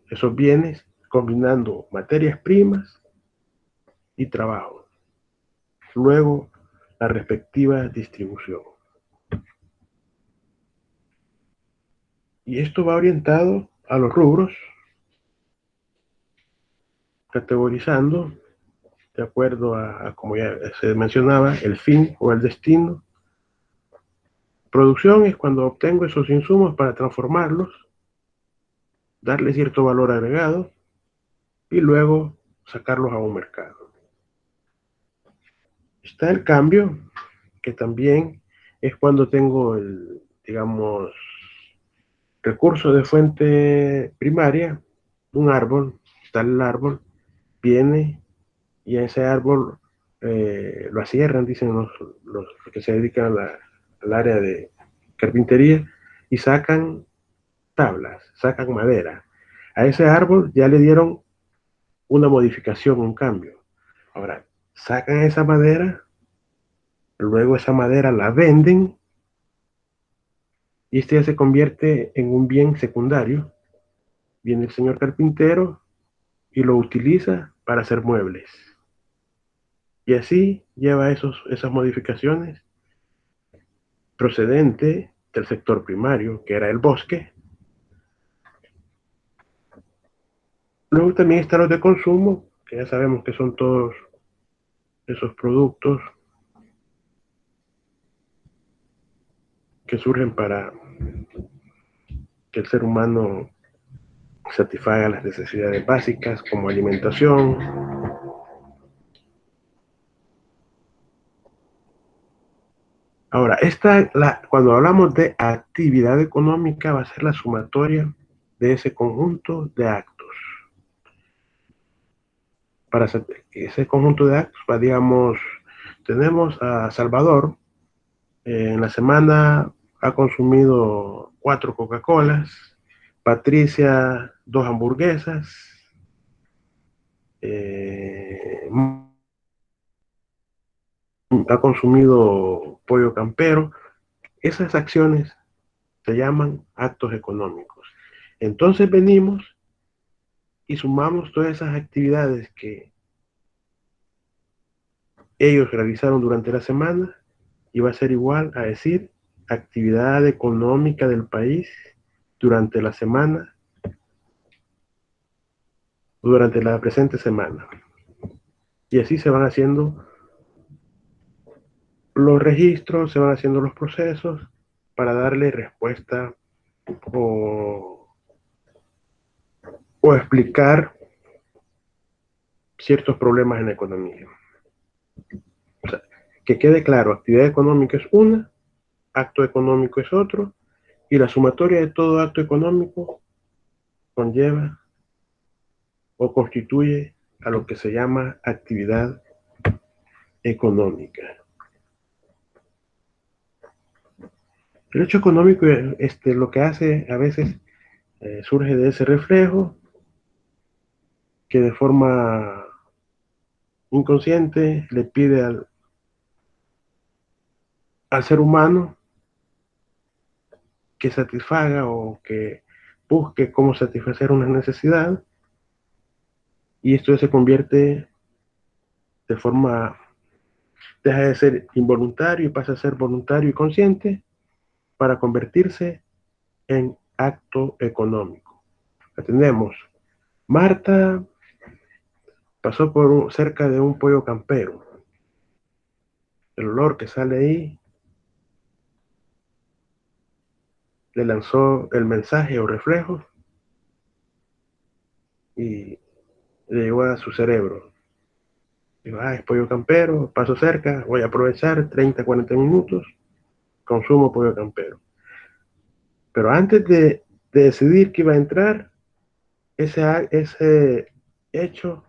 Speaker 1: esos bienes combinando materias primas y trabajo. Luego, la respectiva distribución. Y esto va orientado a los rubros, categorizando de acuerdo a como ya se mencionaba, el fin o el destino. Producción es cuando obtengo esos insumos para transformarlos, darle cierto valor agregado y luego sacarlos a un mercado. Está el cambio, que también es cuando tengo el, digamos, recurso de fuente primaria, un árbol, tal el árbol, viene y a ese árbol lo acierran, dicen los que se dedican al área de carpintería, y sacan tablas, sacan madera. A ese árbol ya le dieron una modificación, un cambio. Ahora, sacan esa madera Luego esa madera la venden y este ya se convierte en un bien secundario. Viene el señor carpintero y lo utiliza para hacer muebles. Y así lleva esas modificaciones procedente del sector primario, que era el bosque. Luego también están los de consumo, que ya sabemos que son todos esos productos que surgen para que el ser humano satisfaga las necesidades básicas como alimentación. Ahora, cuando hablamos de actividad económica, va a ser la sumatoria de ese conjunto de actos. Para ese conjunto de actos, digamos, tenemos a Salvador, en la semana ha consumido 4 Coca-Colas, Patricia 2 hamburguesas, ha consumido pollo campero. Esas acciones se llaman actos económicos. Entonces venimos y sumamos todas esas actividades que ellos realizaron durante la semana y va a ser igual a decir actividad económica del país durante la semana, durante la presente semana. Y así se van haciendo los registros, se van haciendo los procesos para darle respuesta o explicar ciertos problemas en la economía. O sea, que quede claro, actividad económica es una, acto económico es otro, y la sumatoria de todo acto económico conlleva o constituye a lo que se llama actividad económica. El hecho económico, lo que hace a veces surge de ese reflejo que de forma inconsciente le pide al ser humano que satisfaga o que busque cómo satisfacer una necesidad, y esto se convierte de forma, deja de ser involuntario y pasa a ser voluntario y consciente para convertirse en acto económico. Atendemos. Marta pasó cerca de un pollo campero. El olor que sale ahí le lanzó el mensaje o reflejo y le llegó a su cerebro. Digo, es pollo campero, paso cerca, voy a aprovechar 30, 40 minutos, consumo pollo campero. Pero antes de decidir que iba a entrar, ese hecho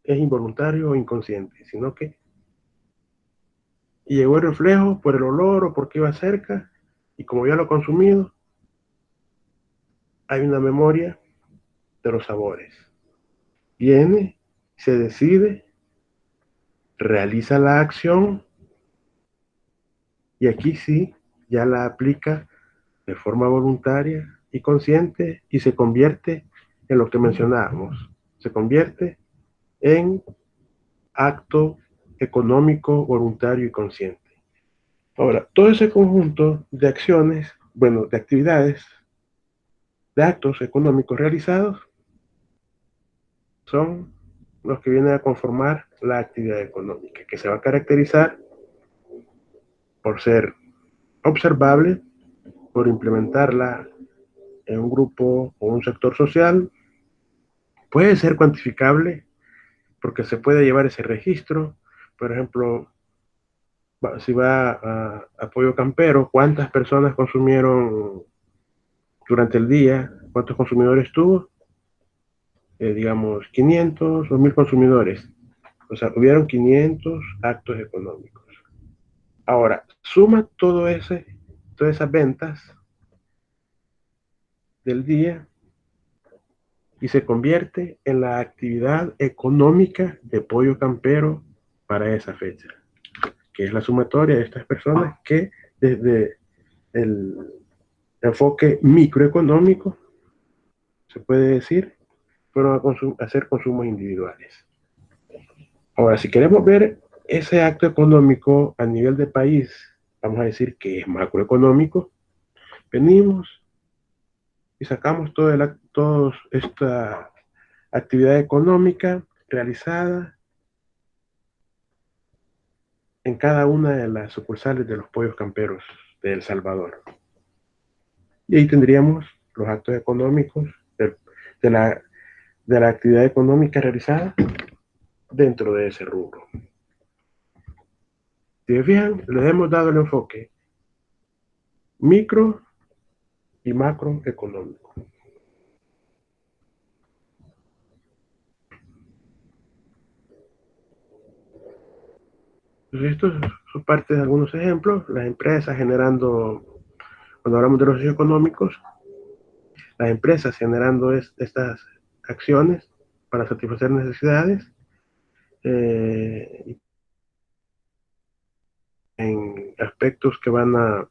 Speaker 1: es involuntario o inconsciente, sino que llegó el reflejo por el olor o porque iba cerca, y como ya lo he consumido, hay una memoria de los sabores. Viene, se decide, realiza la acción, y aquí sí, ya la aplica de forma voluntaria y consciente y se convierte en lo que mencionábamos, se convierte en acto económico, voluntario y consciente. Ahora, todo ese conjunto de acciones, bueno, de actividades, de actos económicos realizados, son los que vienen a conformar la actividad económica, que se va a caracterizar por ser observable, por implementarla en un grupo o un sector social, puede ser cuantificable porque se puede llevar ese registro. Por ejemplo, si va a pollo campero, ¿cuántas personas consumieron durante el día? ¿Cuántos consumidores tuvo? Digamos 500 o 1000 consumidores. O sea, hubieron 500 actos económicos. Ahora, suma todas esas ventas del día y se convierte en la actividad económica de pollo campero para esa fecha, que es la sumatoria de estas personas que desde el enfoque microeconómico, se puede decir, fueron a hacer consumos individuales. Ahora, si queremos ver ese acto económico a nivel de país, vamos a decir que es macroeconómico, venimos y sacamos toda esta actividad económica realizada en cada una de las sucursales de los pollos camperos de El Salvador. Y ahí tendríamos los actos económicos de la actividad económica realizada dentro de ese rubro. Si se fijan, les hemos dado el enfoque micro y macroeconómico. Entonces, estos son parte de algunos ejemplos. Las empresas generando, cuando hablamos de los socioeconómicos, las empresas generando estas acciones para satisfacer necesidades en aspectos que van a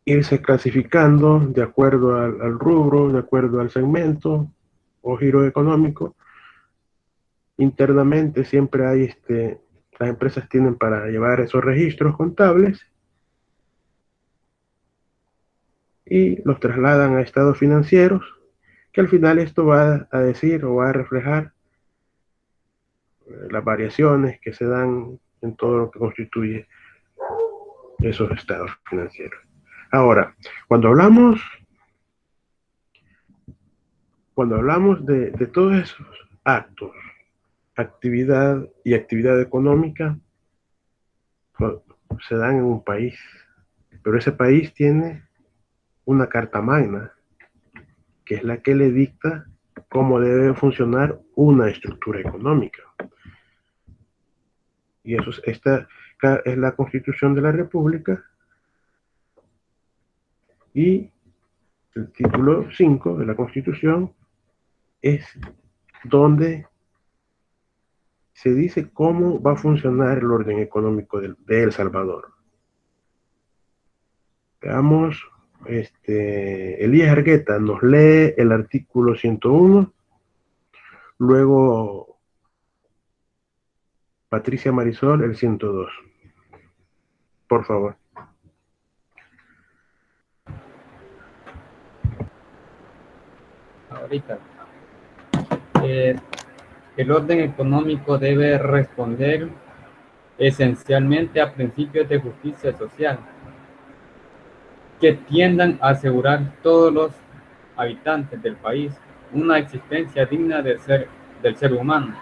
Speaker 1: irse clasificando de acuerdo al rubro, de acuerdo al segmento o giro económico. Internamente siempre hay las empresas tienen para llevar esos registros contables y los trasladan a estados financieros, que al final esto va a decir o va a reflejar las variaciones que se dan en todo lo que constituye esos estados financieros. Ahora, cuando hablamos de todos esos actos, actividad y actividad económica, se dan en un país, pero ese país tiene una carta magna, que es la que le dicta cómo debe funcionar una estructura económica. Y esta es la Constitución de la República, y el título 5 de la Constitución es donde se dice cómo va a funcionar el orden económico de El Salvador. Veamos, Elías Argueta nos lee el artículo 101, luego Patricia Marisol el 102. Por favor.
Speaker 2: Ahorita. El orden económico debe responder esencialmente a principios de justicia social que tiendan a asegurar a todos los habitantes del país una existencia digna del ser humano.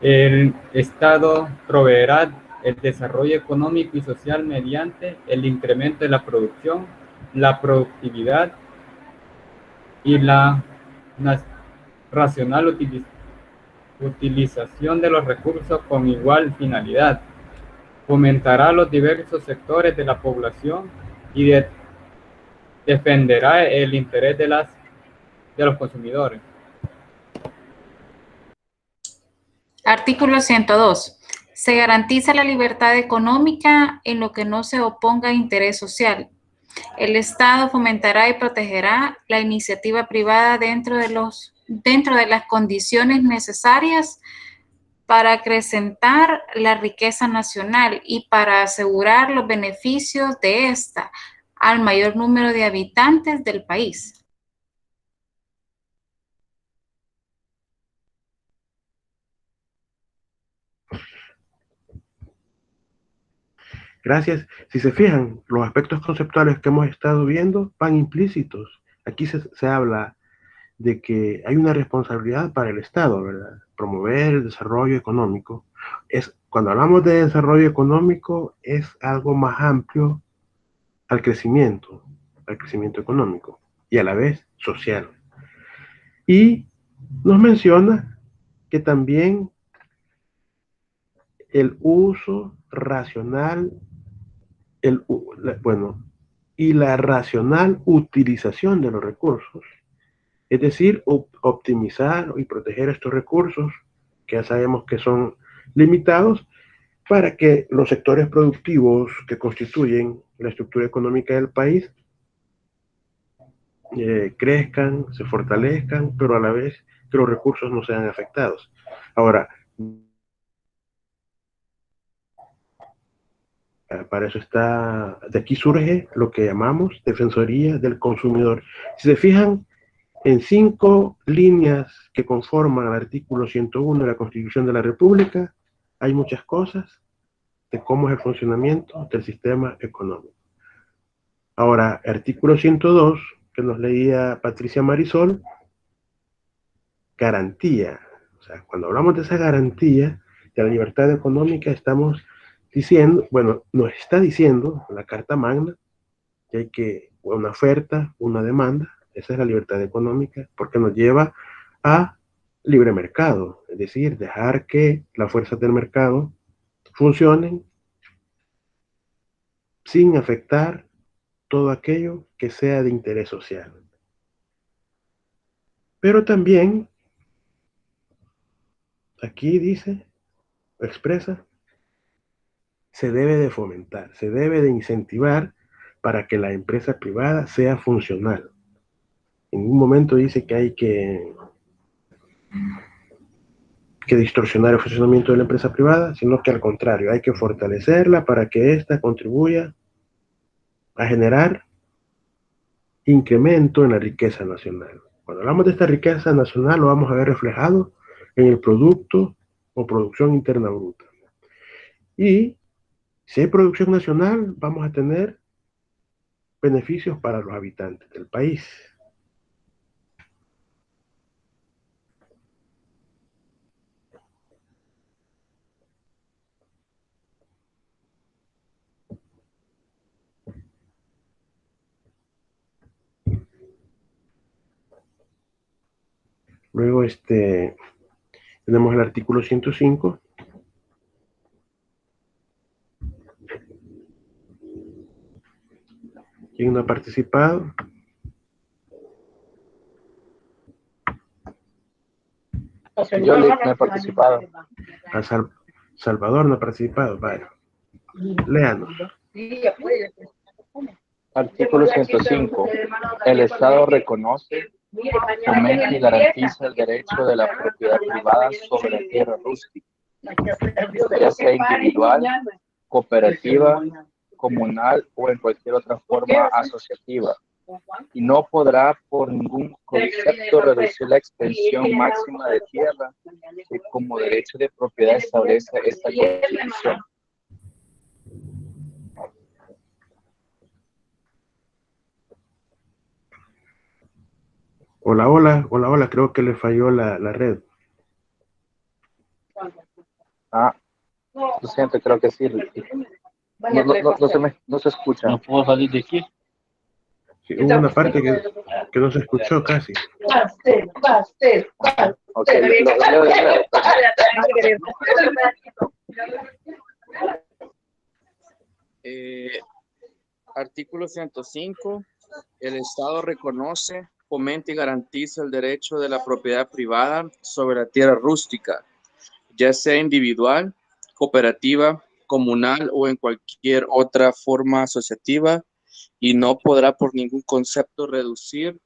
Speaker 2: El Estado proveerá el desarrollo económico y social mediante el incremento de la producción, la productividad y la racional utilización de los recursos con igual finalidad. Fomentará los diversos sectores de la población y defenderá el interés de los consumidores.
Speaker 7: Artículo 102. Se garantiza la libertad económica en lo que no se oponga a interés social. El Estado fomentará y protegerá la iniciativa privada dentro de las condiciones necesarias para acrecentar la riqueza nacional y para asegurar los beneficios de esta al mayor número de habitantes del país.
Speaker 1: Gracias. Si se fijan, los aspectos conceptuales que hemos estado viendo van implícitos. Aquí se habla de que hay una responsabilidad para el Estado, ¿verdad? Promover el desarrollo económico. Cuando hablamos de desarrollo económico, es algo más amplio al crecimiento económico y a la vez social. Y nos menciona que también el uso racional y la racional utilización de los recursos, es decir, optimizar y proteger estos recursos, que ya sabemos que son limitados para que los sectores productivos que constituyen la estructura económica del país crezcan, se fortalezcan, pero a la vez que los recursos no sean afectados. Ahora, para eso está, de aquí surge lo que llamamos Defensoría del Consumidor. Si se fijan, en 5 líneas que conforman el artículo 101 de la Constitución de la República, hay muchas cosas de cómo es el funcionamiento del sistema económico. Ahora, artículo 102, que nos leía Patricia Marisol, garantía. O sea, cuando hablamos de esa garantía de la libertad económica, estamos diciendo, bueno, nos está diciendo la Carta Magna que hay que una oferta, una demanda, esa es la libertad económica, porque nos lleva a libre mercado, es decir, dejar que las fuerzas del mercado funcionen sin afectar todo aquello que sea de interés social. Pero también, aquí dice, expresa, se debe de fomentar, se debe de incentivar para que la empresa privada sea funcional. En un momento dice que hay que distorsionar el funcionamiento de la empresa privada, sino que al contrario, hay que fortalecerla para que ésta contribuya a generar incremento en la riqueza nacional. Cuando hablamos de esta riqueza nacional, lo vamos a ver reflejado en el producto o producción interna bruta. Y si hay producción nacional, vamos a tener beneficios para los habitantes del país. Luego tenemos el artículo 105. ¿Quién no ha participado?
Speaker 8: Yo no he participado.
Speaker 1: Salvador no ha participado. Vale. Léanos.
Speaker 8: Artículo 105. El Estado reconoce, fomenta y garantiza el derecho de la propiedad privada sobre la tierra rústica, ya sea individual, cooperativa, comunal o en cualquier otra forma asociativa, y no podrá por ningún concepto reducir la extensión máxima de tierra que como derecho de propiedad establece esta Constitución.
Speaker 1: Hola, creo que le falló la red.
Speaker 8: Lo siento, creo que sí. No se escucha.
Speaker 11: ¿No puedo salir de aquí?
Speaker 1: Sí, hubo una parte que no se escuchó casi.
Speaker 8: Ok, lo leo de nuevo.
Speaker 11: Artículo 105. El Estado reconoce, fomenta y garantiza el derecho de la propiedad privada sobre la tierra rústica, ya sea individual, cooperativa, comunal o en cualquier otra forma asociativa, y no podrá por ningún concepto reducir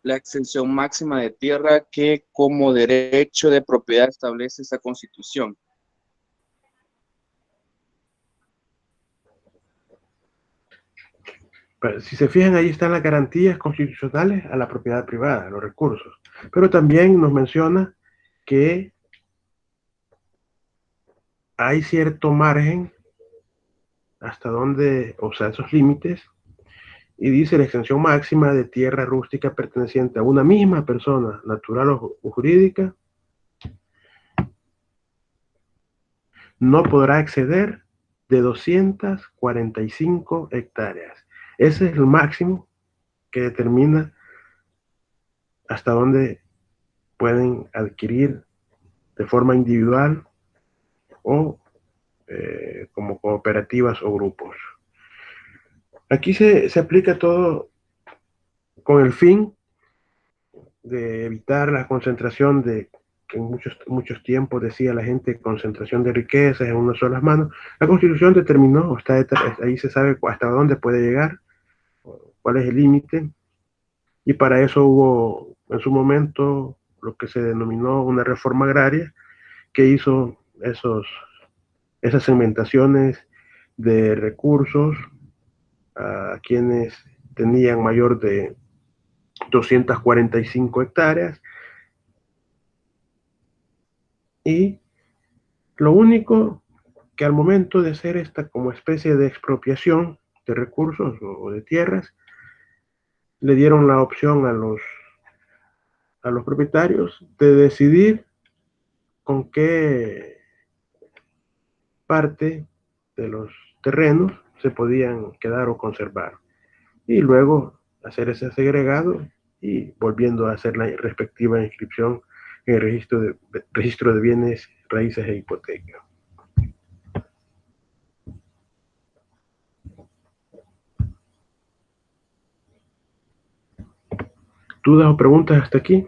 Speaker 11: la extensión máxima de tierra que como derecho de propiedad establece esta Constitución.
Speaker 1: Si se fijan, ahí están las garantías constitucionales a la propiedad privada, a los recursos. Pero también nos menciona que hay cierto margen hasta donde, o sea, esos límites, y dice la extensión máxima de tierra rústica perteneciente a una misma persona, natural o jurídica, no podrá exceder de 245 hectáreas. Ese es el máximo que determina hasta dónde pueden adquirir de forma individual o como cooperativas o grupos. Aquí se aplica todo con el fin de evitar la concentración de que en muchos tiempos decía la gente concentración de riquezas en unas solas manos. La Constitución determinó, ahí se sabe hasta dónde puede llegar, cuál es el límite, y para eso hubo en su momento lo que se denominó una reforma agraria que hizo esas segmentaciones de recursos a quienes tenían mayor de 245 hectáreas, y lo único que al momento de hacer esta como especie de expropiación de recursos o de tierras, le dieron la opción a los propietarios de decidir con qué parte de los terrenos se podían quedar o conservar, y luego hacer ese segregado y volviendo a hacer la respectiva inscripción en el registro de bienes, raíces e hipotecas. ¿Dudas o preguntas hasta aquí?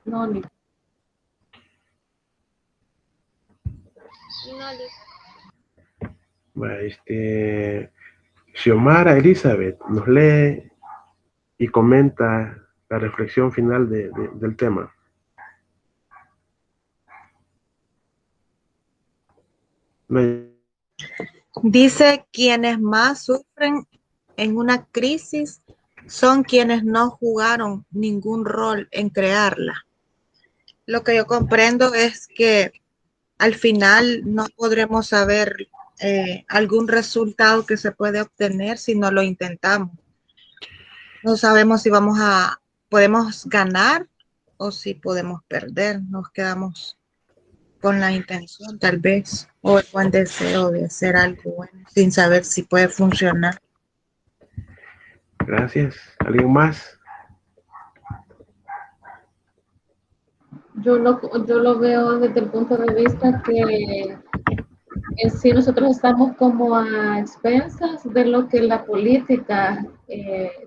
Speaker 10: No, ni.
Speaker 1: Bueno, Xiomara Elizabeth nos lee y comenta la reflexión final del tema.
Speaker 6: Dice, quienes más sufren en una crisis son quienes no jugaron ningún rol en crearla. Lo que yo comprendo es que al final no podremos saber algún resultado que se puede obtener si no lo intentamos. No sabemos si podemos ganar o si podemos perder. Nos quedamos con la intención tal vez o el buen deseo de hacer algo bueno sin saber si puede funcionar.
Speaker 1: Gracias. ¿Alguien más?
Speaker 10: Yo lo veo desde el punto de vista que en sí nosotros estamos como a expensas de lo que la política,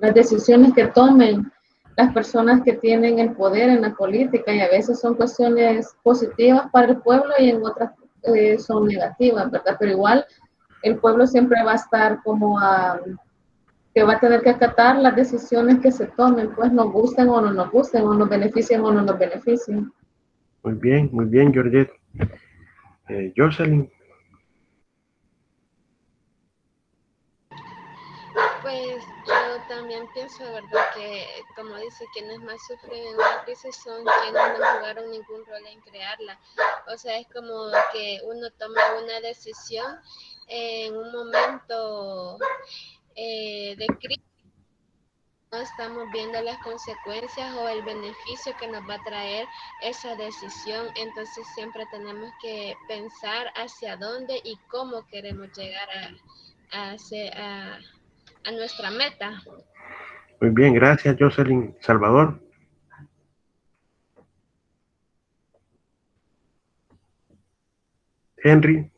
Speaker 10: las decisiones que tomen las personas que tienen el poder en la política, y a veces son cuestiones positivas para el pueblo y en otras son negativas, ¿verdad? Pero igual el pueblo siempre va a estar como que va a tener que acatar las decisiones que se tomen, pues nos gusten o no nos gusten, o nos beneficien o no nos beneficien.
Speaker 1: Muy bien, Georgette. Jocelyn.
Speaker 9: Pues yo también pienso, de verdad, que como dice, quienes más sufren en una crisis son quienes no jugaron ningún rol en crearla. O sea, es como que uno toma una decisión en un momento de crisis. No estamos viendo las consecuencias o el beneficio que nos va a traer esa decisión, entonces siempre tenemos que pensar hacia dónde y cómo queremos llegar a nuestra meta.
Speaker 1: Muy bien, gracias, Jocelyn. Salvador. Henry.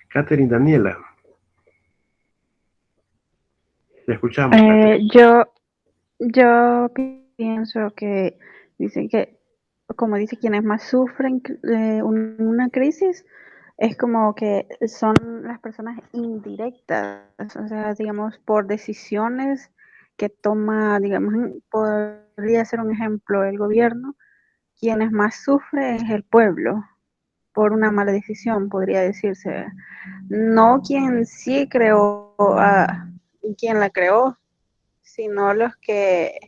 Speaker 1: Catherine, Daniela. Te escuchamos.
Speaker 12: Yo pienso que dice que, como dice, quienes más sufren una crisis es como que son las personas indirectas, o sea, digamos, por decisiones que toma, digamos, podría ser un ejemplo el gobierno. Quienes más sufren es el pueblo por una mala decisión, podría decirse. No quien sí creó, quien la creó, sino los que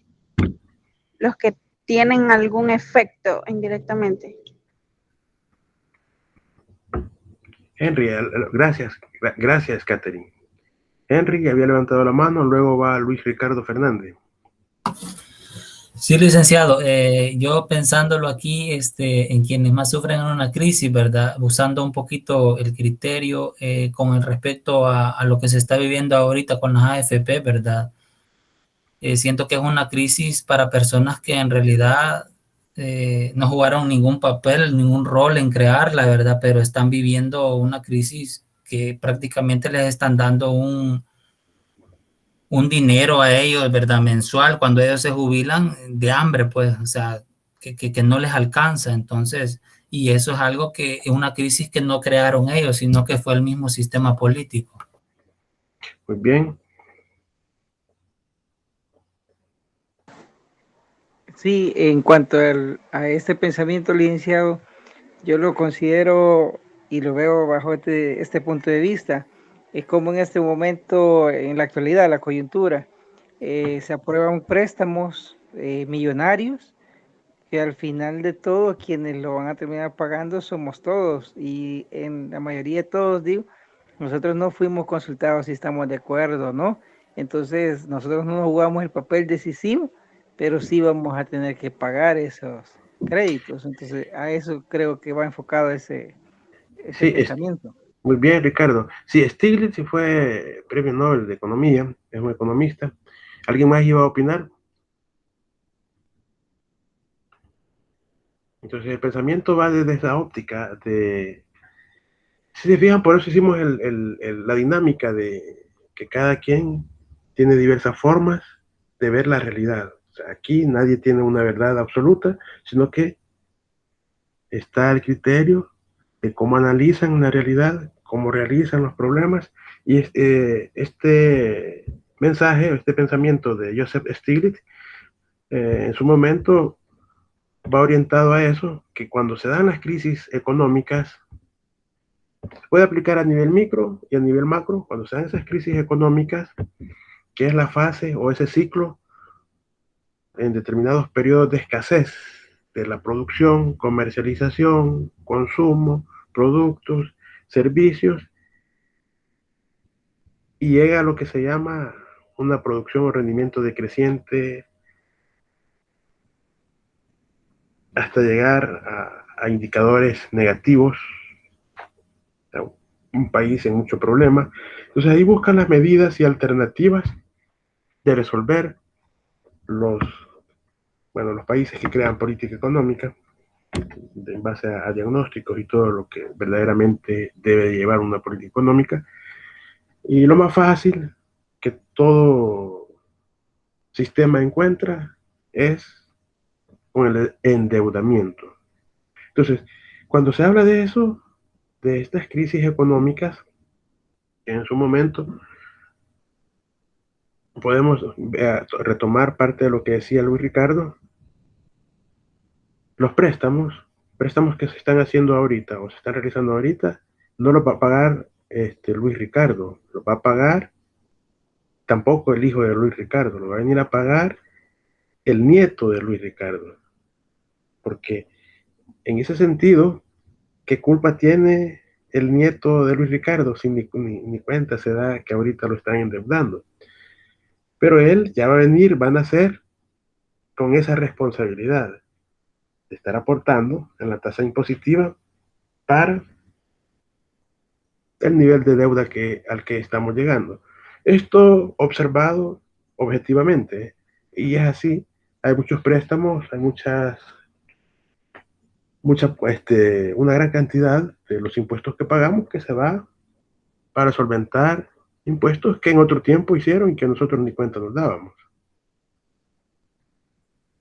Speaker 12: tienen algún efecto indirectamente.
Speaker 1: Henry, gracias, Catherine. Henry había levantado la mano, luego va Luis Ricardo Fernández.
Speaker 3: Sí, licenciado, yo pensándolo aquí, en quienes más sufren en una crisis, ¿verdad? Usando un poquito el criterio con el respecto a lo que se está viviendo ahorita con las AFP, ¿verdad? Siento que es una crisis para personas que en realidad no jugaron ningún papel, ningún rol en crearla, ¿verdad? Pero están viviendo una crisis que prácticamente les están dando un dinero a ellos, ¿verdad? Mensual, cuando ellos se jubilan de hambre, pues, o sea, que no les alcanza. Entonces, y eso es algo que es una crisis que no crearon ellos, sino que fue el mismo sistema político.
Speaker 1: Muy bien.
Speaker 13: Sí, en cuanto a este pensamiento, licenciado, yo lo considero y lo veo bajo este punto de vista. Es como en este momento, en la actualidad, la coyuntura, se aprueban préstamos millonarios que al final de todo quienes lo van a terminar pagando somos todos, y en la mayoría de todos, digo, nosotros no fuimos consultados si estamos de acuerdo o no. Entonces nosotros no jugamos el papel decisivo, pero sí vamos a tener que pagar esos créditos. Entonces a eso creo que va enfocado ese
Speaker 1: Sí,
Speaker 13: pensamiento.
Speaker 1: muy bien, Ricardo. Sí, Stiglitz sí fue premio Nobel de Economía, es un economista. ¿Alguien más iba a opinar? Entonces el pensamiento va desde esa óptica de... Si se fijan, por eso hicimos la dinámica de que cada quien tiene diversas formas de ver la realidad. O sea, aquí nadie tiene una verdad absoluta, sino que está el criterio de cómo analizan la realidad, cómo realizan los problemas, y este mensaje, este pensamiento de Joseph Stiglitz, en su momento va orientado a eso, que cuando se dan las crisis económicas, puede aplicar a nivel micro y a nivel macro. Cuando se dan esas crisis económicas, que es la fase o ese ciclo en determinados periodos de escasez de la producción, comercialización, consumo, productos, servicios, y llega a lo que se llama una producción o rendimiento decreciente hasta llegar a indicadores negativos, a un país en mucho problema. Entonces ahí buscan las medidas y alternativas de resolver los países que crean política económica en base a diagnósticos y todo lo que verdaderamente debe llevar una política económica. Y lo más fácil que todo sistema encuentra es con el endeudamiento. Entonces, cuando se habla de eso, de estas crisis económicas, en su momento podemos retomar parte de lo que decía Luis Ricardo. Los préstamos que se están haciendo ahorita o se están realizando ahorita, no los va a pagar Luis Ricardo, lo va a pagar tampoco el hijo de Luis Ricardo, lo va a venir a pagar el nieto de Luis Ricardo. Porque en ese sentido, ¿qué culpa tiene el nieto de Luis Ricardo si ni cuenta se da que ahorita lo están endeudando? Pero él ya va a venir, van a nacer con esa responsabilidad de estar aportando en la tasa impositiva para el nivel de deuda al que estamos llegando. Esto observado objetivamente, y es así. Hay muchos préstamos, hay una gran cantidad de los impuestos que pagamos que se va para solventar impuestos que en otro tiempo hicieron y que nosotros ni cuenta nos dábamos.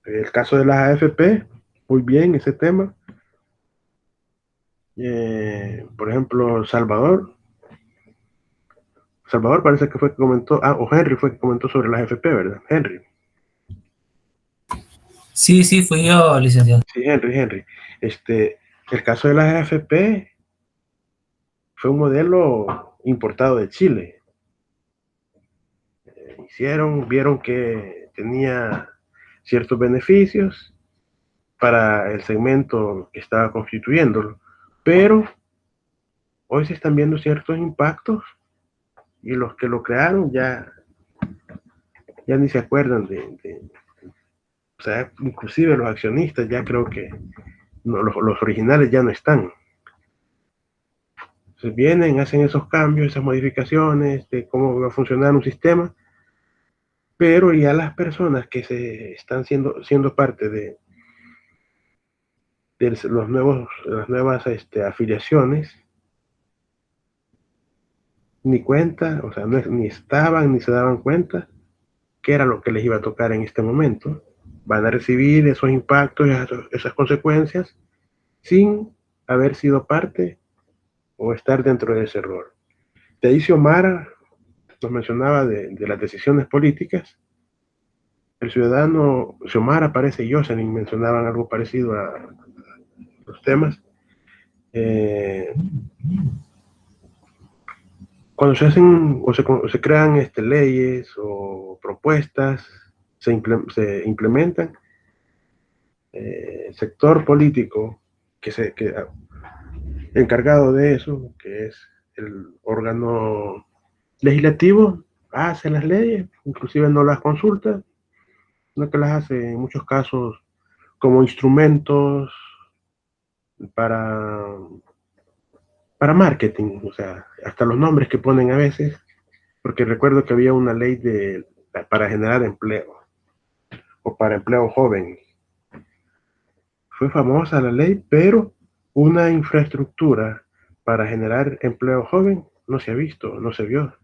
Speaker 1: El caso de las AFP, muy bien ese tema. Por ejemplo, Salvador parece que fue que comentó, o Henry fue que comentó sobre las AFP, ¿verdad? Henry.
Speaker 3: Sí, fui yo, licenciado.
Speaker 1: Sí, Henry. El caso de las AFP fue un modelo importado de Chile. Vieron que tenía ciertos beneficios para el segmento que estaba constituyéndolo, pero hoy se están viendo ciertos impactos y los que lo crearon ya ni se acuerdan o sea, inclusive los accionistas ya creo que los originales ya no están. Entonces vienen, hacen esos cambios, esas modificaciones de cómo va a funcionar un sistema, pero ya las personas que se están siendo parte de las nuevas afiliaciones, ni cuenta, o sea, ni estaban ni se daban cuenta qué era lo que les iba a tocar en este momento. Van a recibir esos impactos, esas consecuencias, sin haber sido parte o estar dentro de ese rol. De ahí Xiomara nos mencionaba de las decisiones políticas. El ciudadano, Xiomara parece y Jocelyn mencionaban algo parecido a los temas. Cuando se hacen o se crean leyes o propuestas, se implementan, el sector político que encargado de eso, que es el órgano legislativo, hace las leyes, inclusive no las consulta, sino que las hace en muchos casos como instrumentos para, para marketing, o sea, hasta los nombres que ponen a veces, porque recuerdo que había una ley para generar empleo o para empleo joven. Fue famosa la ley, pero una infraestructura para generar empleo joven no se ha visto, no se vio.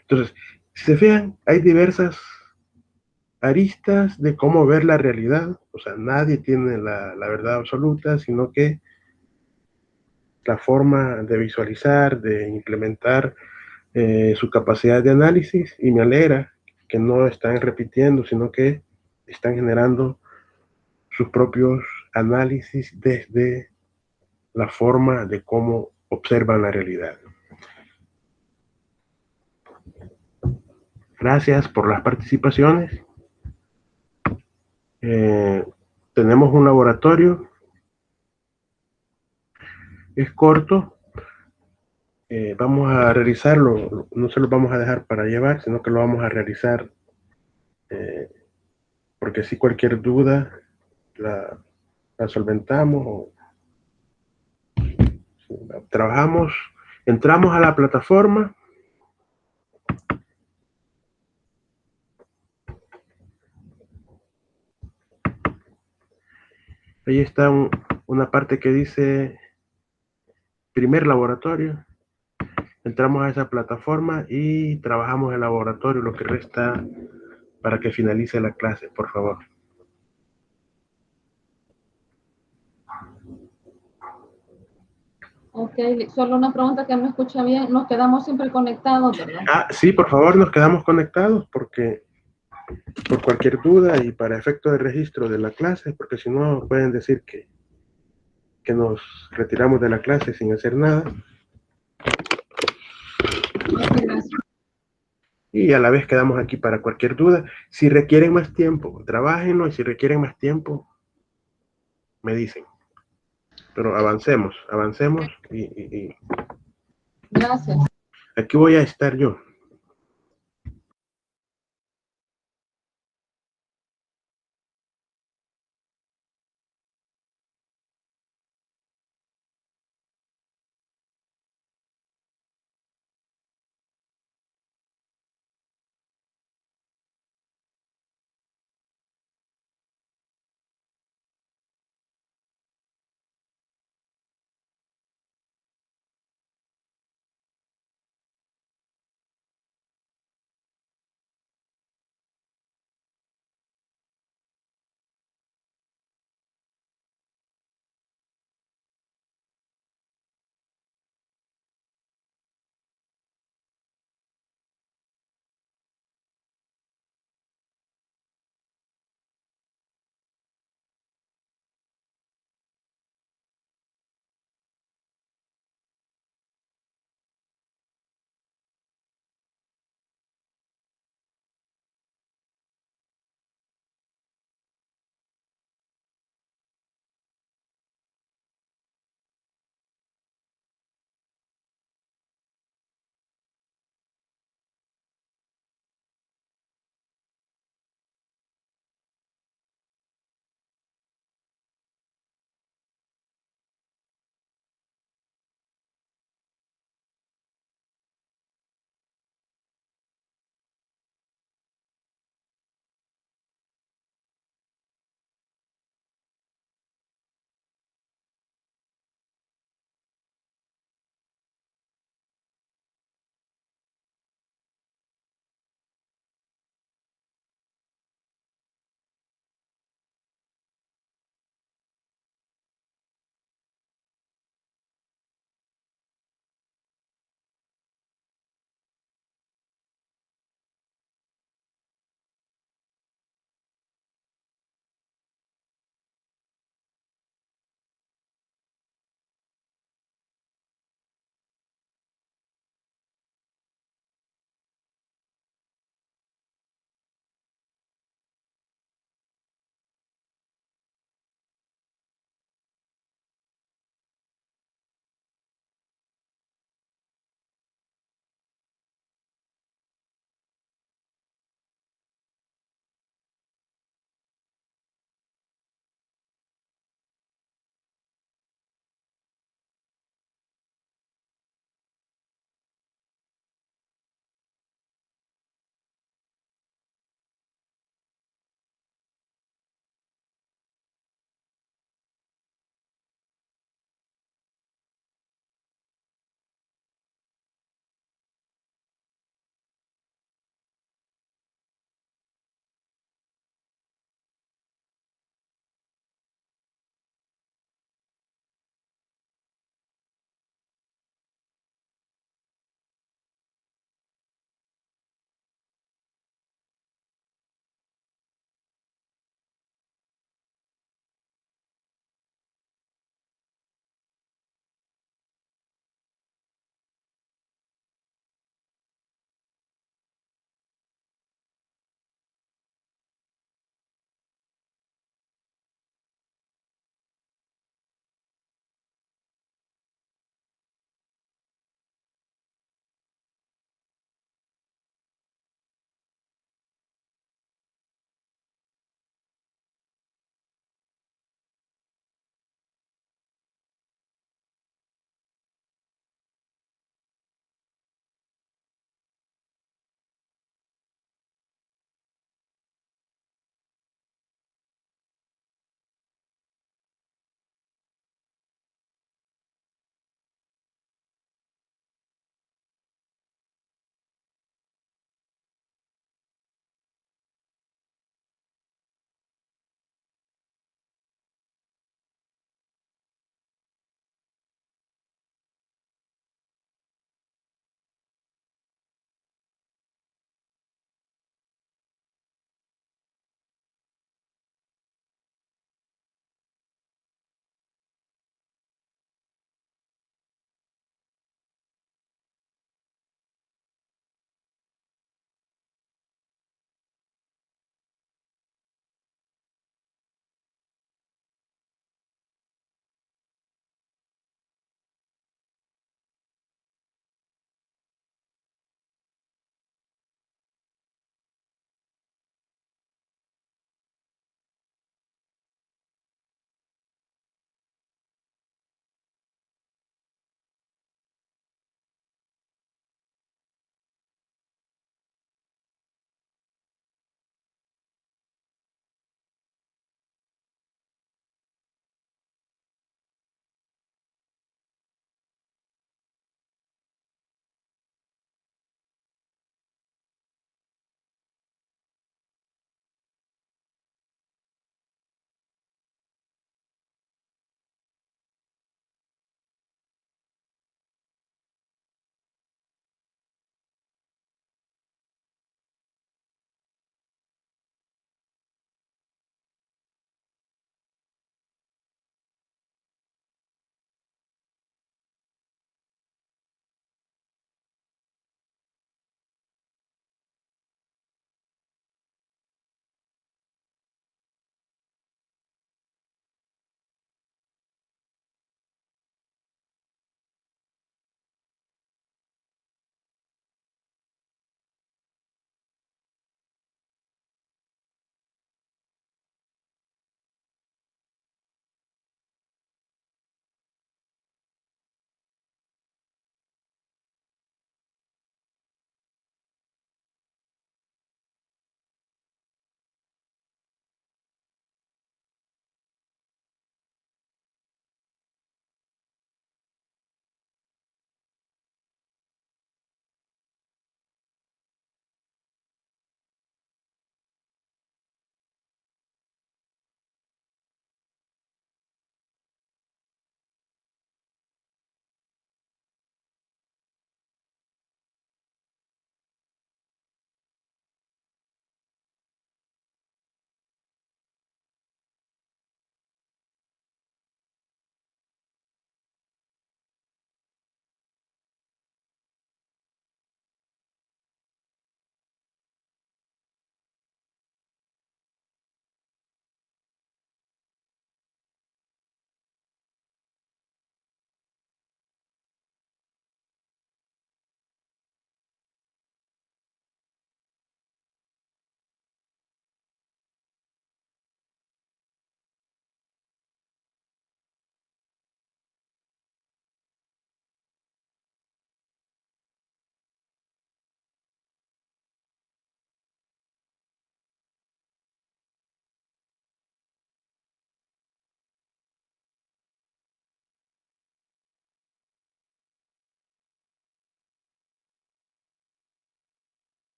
Speaker 1: Entonces, si se fijan, hay diversas aristas de cómo ver la realidad. O sea, nadie tiene la verdad absoluta, sino que la forma de visualizar, de implementar su capacidad de análisis, y me alegra que no están repitiendo, sino que están generando sus propios análisis desde la forma de cómo observan la realidad. Gracias por las participaciones. Tenemos un laboratorio, es corto, vamos a realizarlo, no se lo vamos a dejar para llevar, sino que lo vamos a realizar, porque si cualquier duda la solventamos o trabajamos, entramos a la plataforma. Ahí está una parte que dice primer laboratorio. Entramos a esa plataforma y trabajamos el laboratorio, lo que resta para que finalice la clase, por favor.
Speaker 10: Ok, solo una pregunta que me escucha bien. Nos quedamos siempre conectados, ¿verdad?
Speaker 1: Ah, sí, por favor, nos quedamos conectados porque por cualquier duda y para efecto de registro de la clase, porque si no pueden decir que nos retiramos de la clase sin hacer nada. Y a la vez quedamos aquí para cualquier duda. Si requieren más tiempo, trabájenlo, y si requieren más tiempo, me dicen. Pero avancemos y
Speaker 10: Gracias.
Speaker 1: aquí voy a estar yo.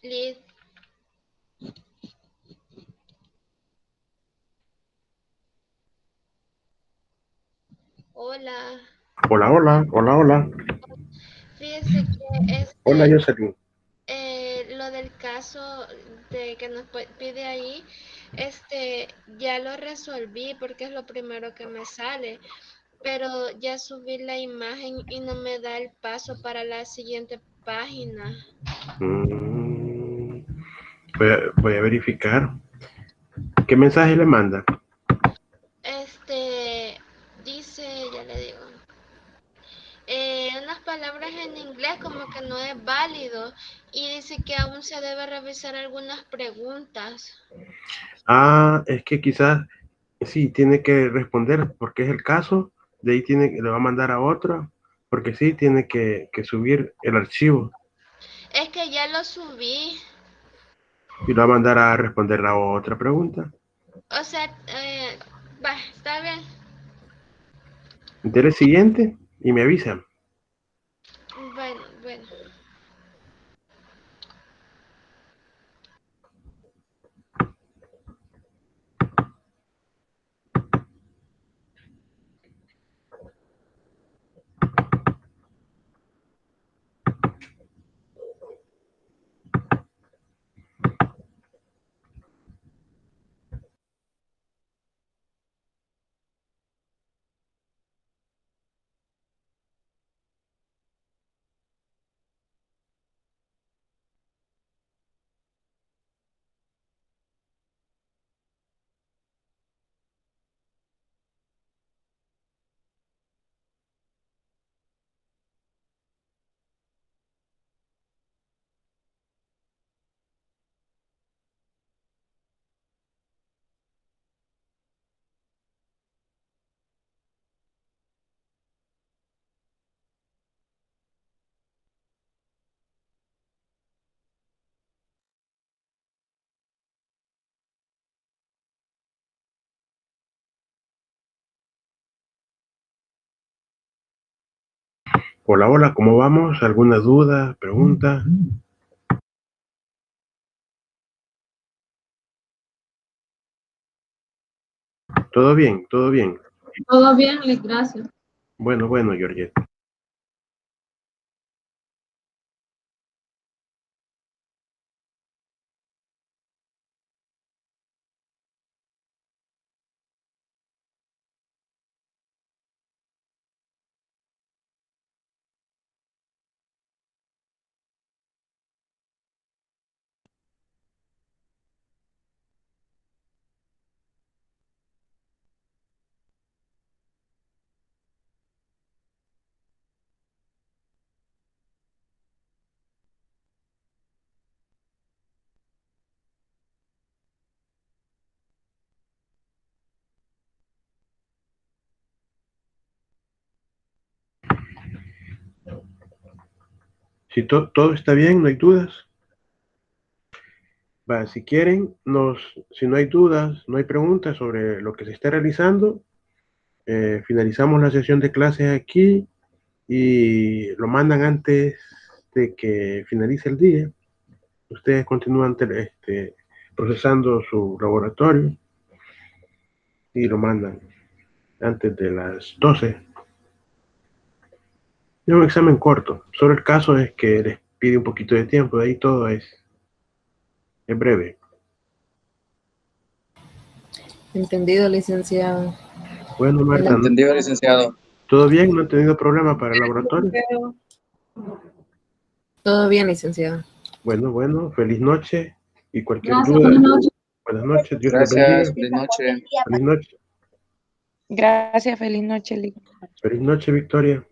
Speaker 9: Liz. Hola.
Speaker 1: Hola, hola, hola, hola.
Speaker 9: Fíjese que
Speaker 1: Hola, Jocelyn.
Speaker 9: lo del caso de que nos pide ahí, ya lo resolví porque es lo primero que me sale, pero ya subí la imagen y no me da el paso para la siguiente página.
Speaker 1: Voy a verificar. ¿Qué mensaje le manda?
Speaker 9: Dice, ya le digo, unas palabras en inglés como que no es válido y dice que aún se debe revisar algunas preguntas.
Speaker 1: Ah, es que quizás sí tiene que responder porque es el caso. De ahí le va a mandar a otro, porque sí tiene que subir el archivo
Speaker 9: Es que ya lo subí.
Speaker 1: y lo va a mandar a responder la otra pregunta.
Speaker 9: O sea, va, está bien.
Speaker 1: Dele siguiente y me avisa.
Speaker 9: Bueno, bueno.
Speaker 1: Hola, hola, ¿cómo vamos? ¿Alguna duda, pregunta? ¿Todo bien? ¿Todo bien?
Speaker 10: Todo bien, Liz, gracias.
Speaker 1: Bueno, Georgette. Si todo está bien, no hay dudas. Va, si quieren, si no hay dudas, no hay preguntas sobre lo que se está realizando, finalizamos la sesión de clases aquí y lo mandan antes de que finalice el día. Ustedes continúan procesando su laboratorio y lo mandan antes de las 12. Es un examen corto, solo el caso es que les pide un poquito de tiempo, de ahí todo es breve.
Speaker 5: Entendido, licenciado.
Speaker 1: Bueno, Marta,
Speaker 11: Entendido, licenciado.
Speaker 1: ¿todo bien? ¿No han tenido problema para el laboratorio?
Speaker 5: Todo bien, licenciado.
Speaker 1: Bueno, feliz noche y cualquier
Speaker 10: Gracias,
Speaker 1: duda.
Speaker 10: buenas noches.
Speaker 1: Buenas noches, Dios les
Speaker 11: Gracias,
Speaker 1: bendiga.
Speaker 11: feliz noche.
Speaker 1: Feliz noche.
Speaker 6: Gracias, feliz noche, Liz.
Speaker 1: Feliz noche, Victoria.